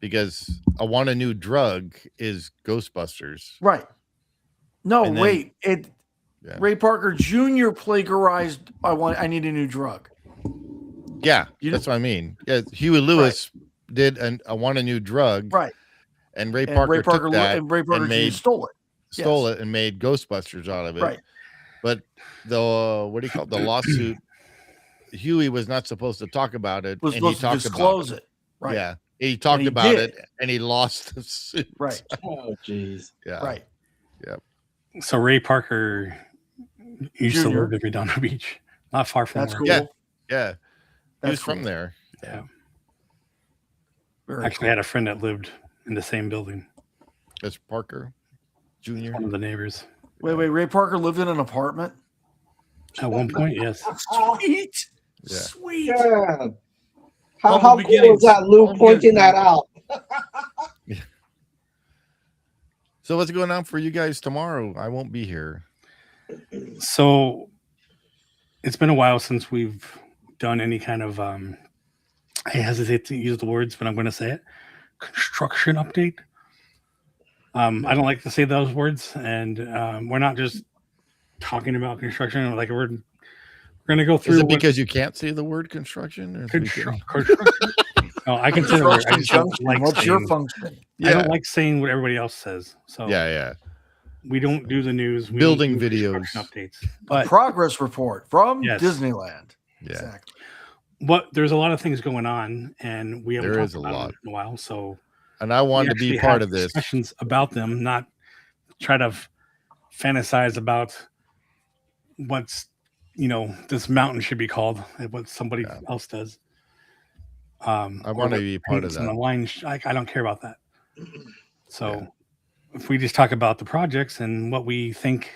because I Want a New Drug is Ghostbusters. Right. No, And then- wait. Yeah. Ray Parker Jr. plagiarized I Need a New Drug. Yeah, You that's what I mean. Yeah, Huey Lewis did I Want a New Drug, Right. and Ray And Parker, Ray Parker took that and Ray Parker and Jr. stole it. it and made Ghostbusters out of it. Right. But the what do you call it? The lawsuit? Huey was not supposed to talk about it, Was and he supposed to talked disclose about it. Right. Yeah, he talked he about did. it, and he lost the suit. Right. Oh, jeez. Yeah. Right. So Ray Parker used to Junior. live in Redondo Beach, not far from That's where. cool. Yeah. Yeah. He That's was from cool. there. Yeah. Very Actually, I had a friend that lived in the same building. That's Parker Jr. One of the neighbors. Wait. Ray Parker lived in an apartment? At one point, yes. Sweet. Yeah. Sweet. Yeah. Humble How cool beginnings. is that, Lou, Humble pointing that beginnings. out? So what's going on for you guys tomorrow? I won't be here. So it's been a while since we've done any kind of I hesitate to use the words, but I'm going to say it. Construction update. I don't like to say those words, and we're not just talking about construction. Like we're going to go through. Is it what- because you can't say the word construction? Or is it because- construction? No, I can say the word. I just don't Junction. like What's your saying- function? I don't like saying what everybody else says. So yeah. we don't do the news. We Building don't do videos. construction updates. But Progress report from Yes. Disneyland. Yeah. Exactly. there's a lot of things going on, and we haven't There talked is a about lot. them in a while. So And I wanted to we be actually part have of this. discussions about them, not try to fantasize about what's this mountain should be called, what somebody Yeah. else does. I want to be part of And the that. line, I don't care about that. So if we just talk about the projects and what we think,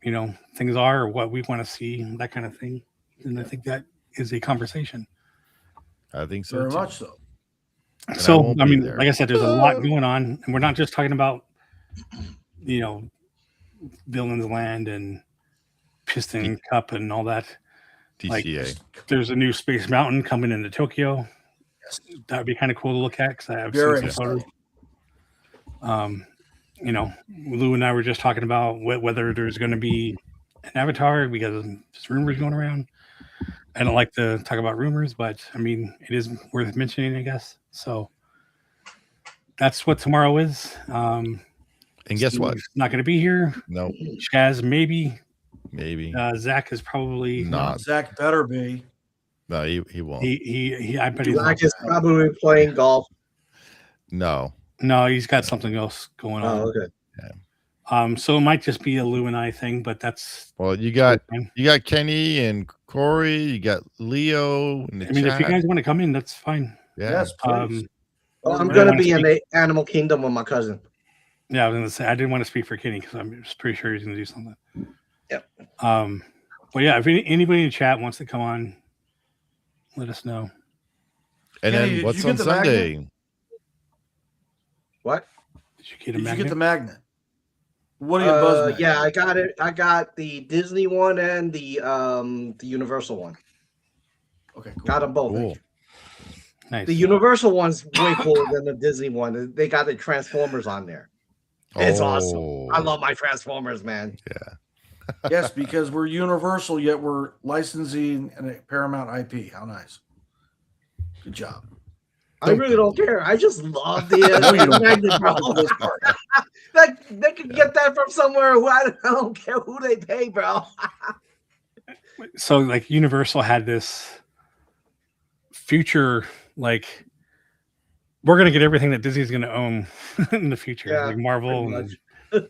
things are, or what we want to see, that kind of thing, then I think that is a conversation. I think so Very too. much so. And I So won't I be mean, there. like I said, there's a lot going on, and we're not just talking about Villain's Land and Piston Cup and all that. Like, DCA. there's a new Space Mountain coming into Tokyo. That would be kind of cool to look at because I've Very seen some photos. Lou and I were just talking about whether there's going to be an Avatar because there's rumors going around. I don't like to talk about rumors, but I mean, it is worth mentioning, I guess. So that's what tomorrow is. And guess what? Steve's not going to be here. No, Chaz, maybe. maybe Zach is probably not. Zach better be. No, he won't. He I bet he's Zach not. is probably playing golf. No. No, he's got something else going on. Oh, okay. So it might just be a Lou and I thing, but that's Well, you got fine. Kenny and Corey. You got Leo. In the I mean, if you chat. guys want to come in, that's fine. Yeah. Yes, please. Well, I'm I gonna wanna be in speak- the Animal Kingdom with my cousin. Yeah, I was gonna say I didn't want to speak for Kenny because I'm just pretty sure he's gonna do something. Yep. But yeah, if anybody in the chat wants to come on, let us know. And Kenny, then did what's you on get the magnet? Sunday? What? Did you get a Did you magnet? get the magnet? What are you buzzing? Yeah, I got it. I got the Disney one and the Universal one. Okay, cool. Got them both. Cool. Nice. The Universal one's way cooler than the Disney one. They got the Transformers on there. It's awesome. I love my Transformers, man. Yes, because we're Universal, yet we're licensing and a Paramount IP. How nice. Good job. I really don't care. I just love the No, you don't. magnet, bro. They could get that from somewhere. I don't care who they pay, bro. So like Universal had this future, like we're gonna get everything that Disney's gonna own in the future, Yeah, like Marvel pretty and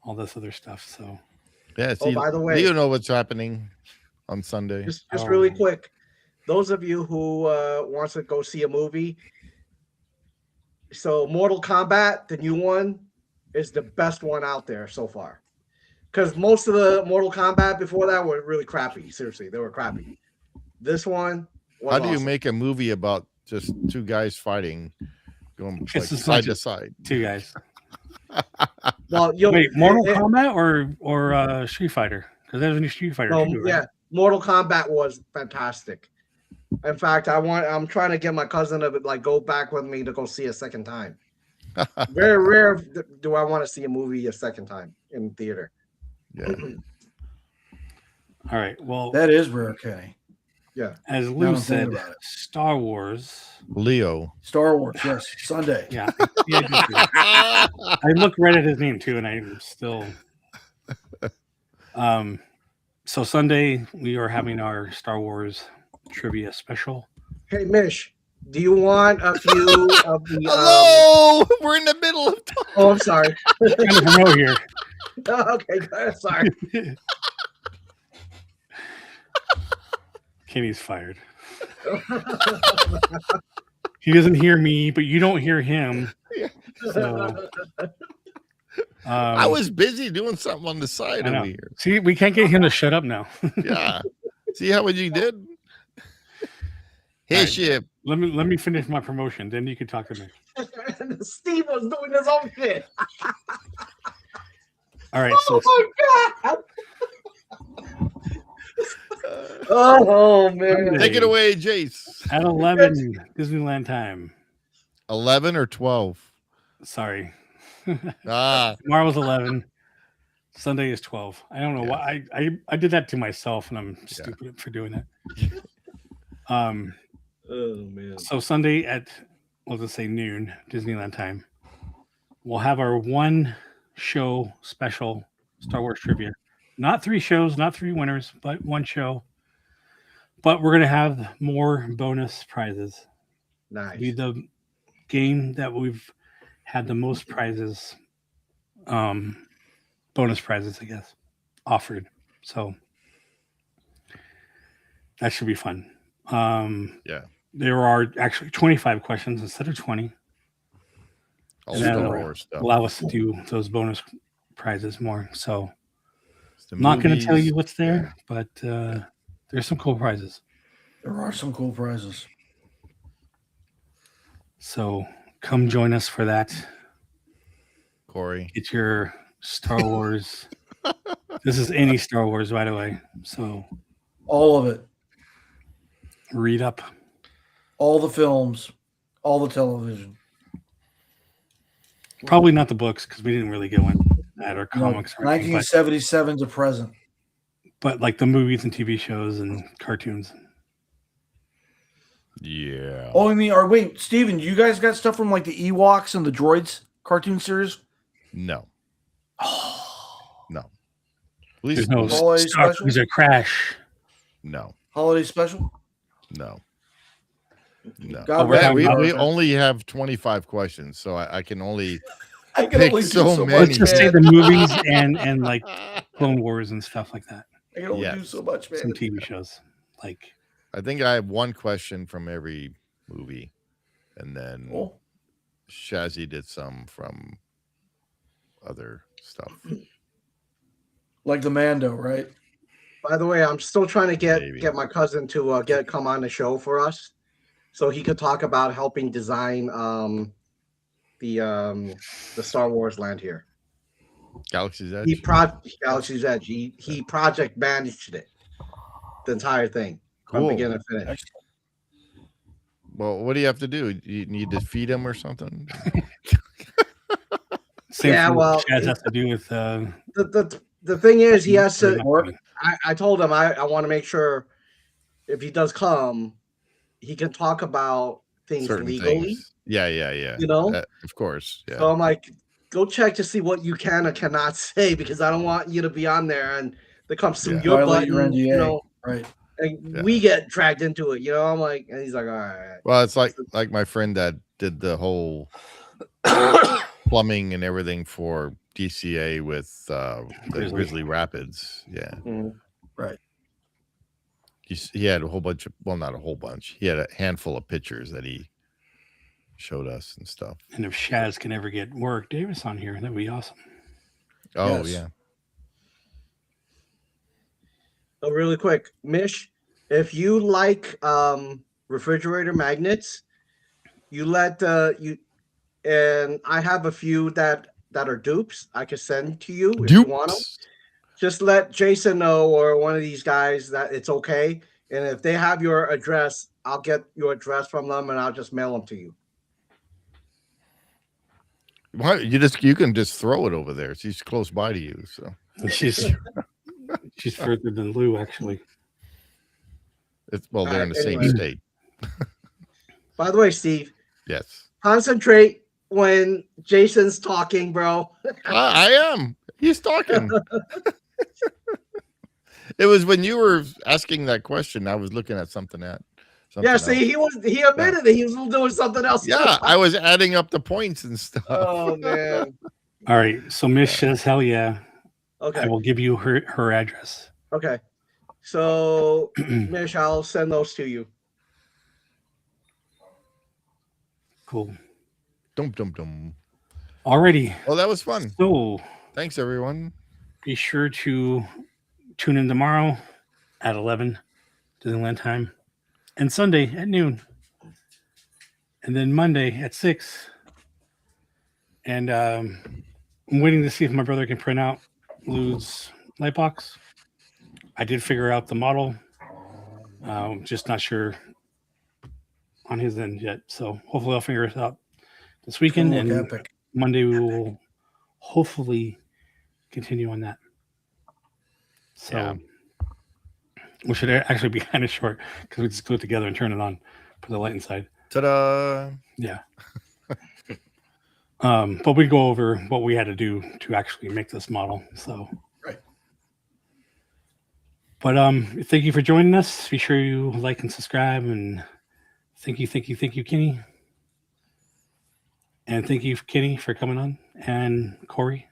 all this other stuff. So Yeah. See, by the do way, you know what's happening on Sunday? just Oh. really quick, those of you who wants to go see a movie, so Mortal Kombat, the new one, is the best one out there so far. Because most of the Mortal Kombat before that were really crappy. Seriously, they were crappy. This one was How do you awesome. make a movie about just two guys fighting, going It's like just side like to side? 2 guys. Well, Wait, Mortal it- Kombat or Street Fighter? Because there's a new Street Fighter no, too, right? yeah, Mortal Kombat was fantastic. In fact, I'm trying to get my cousin to like go back with me to go see a second time. Very rare do I want to see a movie a second time in theater. Yeah. All right. Well, That is rare, Kenny. Yeah. as Now Lou I'm said, thinking about it. Star Wars. Leo. Star Wars, yes, Sunday. Yeah. Yeah, I looked right at his name too, and I'm still. So Sunday we are having our Star Wars trivia special. Hey, Mish, do you want a few of the? Hello, we're in the middle of. Oh, I'm sorry. Trying to promote here. Okay, sorry. Kenny's fired. He doesn't hear me, but you don't hear him. So, I was busy doing something on the side I know. over here. See, we can't get him to shut up now. Yeah. See how what you did? Hey, Alright. ship. Let me finish my promotion, then you can talk to me. Steve was doing his own shit. All right, so Oh my god. Oh man. Take it away, Jace. at 11 Disneyland time. 11 or 12? Sorry, Ah, tomorrow's 11. Sunday is 12. I don't know why I did that to myself, and I'm stupid for doing that. Oh man. So Sunday at, let's just say noon Disneyland time, we'll have our one show special Star Wars trivia. Not 3 shows, not 3 winners, but 1 show. But we're gonna have more bonus prizes. Nice. Be the game that we've had the most prizes, bonus prizes, I guess, offered. So that should be fun. yeah. There are actually 25 questions instead of 20. All And Star that'll Wars stuff. allow us to do those bonus prizes more. So It's the I'm not going to tell movies. you what's there, but there's some cool prizes. There are some cool prizes. So come join us for that. Corey. Get your Star Wars. This is any Star Wars, by the way. So All of it. read up. All the films. All the television. Probably not the books because we didn't really go into that or You know, comics or anything, 1977 to present. but like the movies and TV shows and cartoons. Yeah. Oh, I mean, or wait, Steven, you guys got stuff from like the Ewoks and the Droids cartoon series? No. No. At There's least no Holiday Star special? Cruiser Crash. no. Holiday special? No. No. God we're rest talking we, about- we only have 25 questions, so I can only I can pick only do so so many. much, Let's just say man. the movies and like Clone Wars and stuff like that. I can only Yes. do so much, man. Some TV shows. Like I think I have one question from every movie, and then Oh, Shazzy did some from other stuff. like the Mando, right? By the way, I'm still trying to Maybe. get my cousin to come on the show for us, so he could talk about helping design the Star Wars land here. Galaxy's Edge. Galaxy's Edge. He project managed it, the entire thing from Cool. beginning to finish. Well, what do you have to do? You need to feed him or something? same Yeah, thing well, Chaz has to do with The thing is, he has to. Or- I told him I want to make sure if he does come, he can talk about things Certain legally. things. Yeah. You know? Of course. Yeah. So I'm like, go check to see what you can or cannot say because I don't want you to be on there and they come sue Yeah. your Violate your button, NDA. you know, Right. and Yeah. we get dragged into it. You know, I'm like, and he's like, all right. Well, it's like my friend that did the whole plumbing and everything for DCA with the Grizzly Rapids. Yeah. Mhm. Right. He had a whole bunch of, well, not a whole bunch. He had a handful of pictures that he showed us and stuff. And if Shaz can ever get Warwick Davis on here, that'd be awesome. Oh, Yes. yeah. So really quick, Mish, if you like refrigerator magnets, you let you and I have a few that are dupes I can send to you if you want them. Dupes. Just let Jason know or one of these guys that it's okay. And if they have your address, I'll get your address from them and I'll just mail them to you. Why you can just throw it over there. She's close by to you, so She's further than Lou, actually. it's well, they're in the Anyway. same state. By the way, Steve, Yes, concentrate when Jason's talking, bro. I am. He's talking. It was when you were asking that question. I was looking at something Yeah, else. see, he admitted that he was doing something else. Yeah, I was adding up the points and stuff. Oh man. All right. So Mish says, hell yeah. I Okay. will give you her address. Okay. So Mish, I'll send those to you. Cool. Dum. Alrighty. Oh, that was fun. So Thanks, everyone. be sure to tune in tomorrow at 11 Disneyland time and Sunday at noon. And then Monday at 6. And I'm waiting to see if my brother can print out Lou's light box. I did figure out the model. Just not sure on his end yet. So hopefully I'll figure it out this weekend. Look And epic. Monday we will hopefully continue on that. So Yeah. we should actually be kind of short because we just glue it together and turn it on, put the light inside. Ta-da! Yeah. But we go over what we had to do to actually make this model. So Right. But thank you for joining us. Be sure you like and subscribe, and thank you, Kenny. And thank you, Kenny, for coming on, and Corey.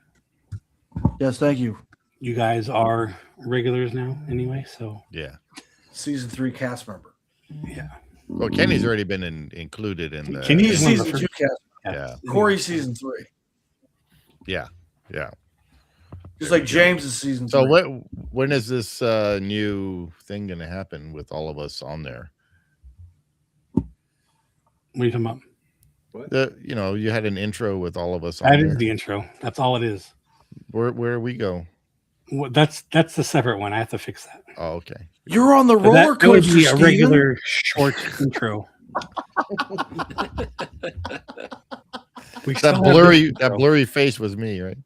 Yes, thank you. You guys are regulars now anyway, so Yeah. Season 3 cast member. yeah. Well, Kenny's already been included in the. Kenny- He's one of the season 2 first- cast. Yeah. Corey season 3. Yeah. Just like James is season 3. So when is this new thing going to happen with all of us on there? What are you talking about? You had an intro with all of us on That there. is the intro. That's all it is. Where we go? Well, that's the separate one. I have to fix that. Oh, okay. You're on the But roller that would coaster, be a Steven. regular short intro. We still That have the intro. blurry face was me, right?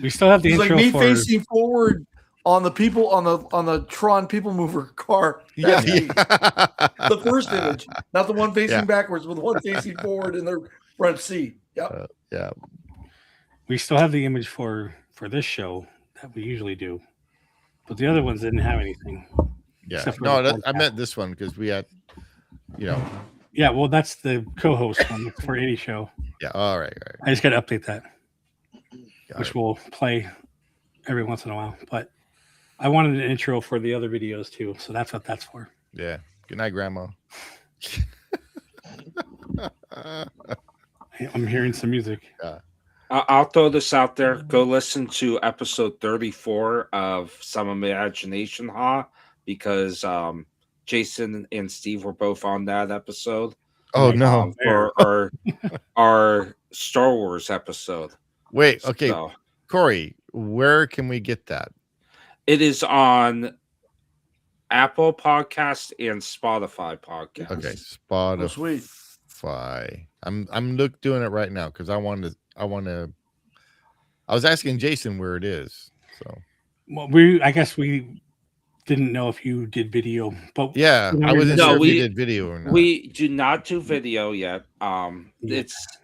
We still have the It's like intro me for. facing forward on the people on the Tron People Mover car. Yeah. That's me. The first image, not the one facing Yeah. backwards, but the one facing forward in their front seat. Yep. Yeah. We still have the image for this show that we usually do, but the other ones didn't have anything. Yeah. Except for No, the I podcast. meant this one because we had, Yeah, well, that's the co-host one for any show. yeah. All right. I just got to update that, Got which it. will play every once in a while. But I wanted an intro for the other videos too, so that's what that's for. Yeah. Good night, Grandma. I'm hearing some music. I'll throw this out there. Go listen to episode 34 of Some Imagination Ha, because Jason and Steve were both on that episode. Oh no. For our Star Wars episode. Wait. Okay, So, Corey, where can we get that? it is on Apple Podcast and Spotify Podcast. Okay, Oh, sweet. Spotify. I'm doing it right now because I was asking Jason where it is. So Well, I guess we didn't know if you did video, but yeah, No, I wasn't no, sure if we- you did video or not. We do not do video yet. Yeah.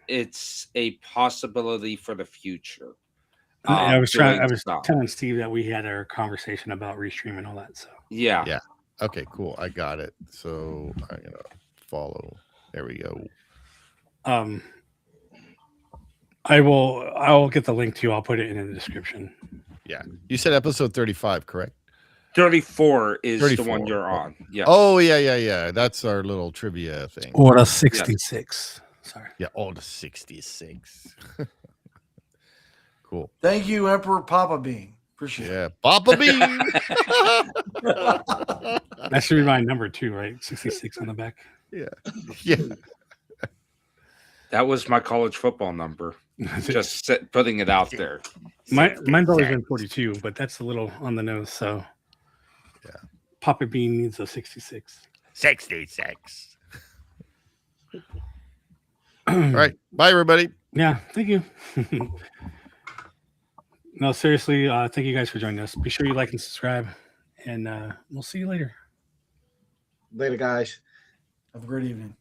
It's a possibility for the future. I was doing stuff. telling Steve that we had our conversation about restream and all that. So Yeah. Yeah. Okay, cool. I got it. So I'm gonna follow. There we go. I'll get the link to you. I'll put it in the description. Yeah. You said episode 35, correct? 34 is the 34. one you're on. Yeah. Oh, yeah. That's our little trivia thing. Or a 66. Sorry. Yeah. Oh, the 66. Cool. Thank you, Emperor Papa Bean. Appreciate it. Yeah. Papa Bean. That should be my number 2, right? 66 on the back. Yeah. That was my college football number. Just putting it out there. Mine's always been 42, but that's a little on the nose. So, yeah. Papa Bean needs a 66. 66. All right. Bye, everybody. Yeah. Thank you. No, seriously. Thank you guys for joining us. Be sure you like and subscribe, and we'll see you later. Later, guys. Have a great evening.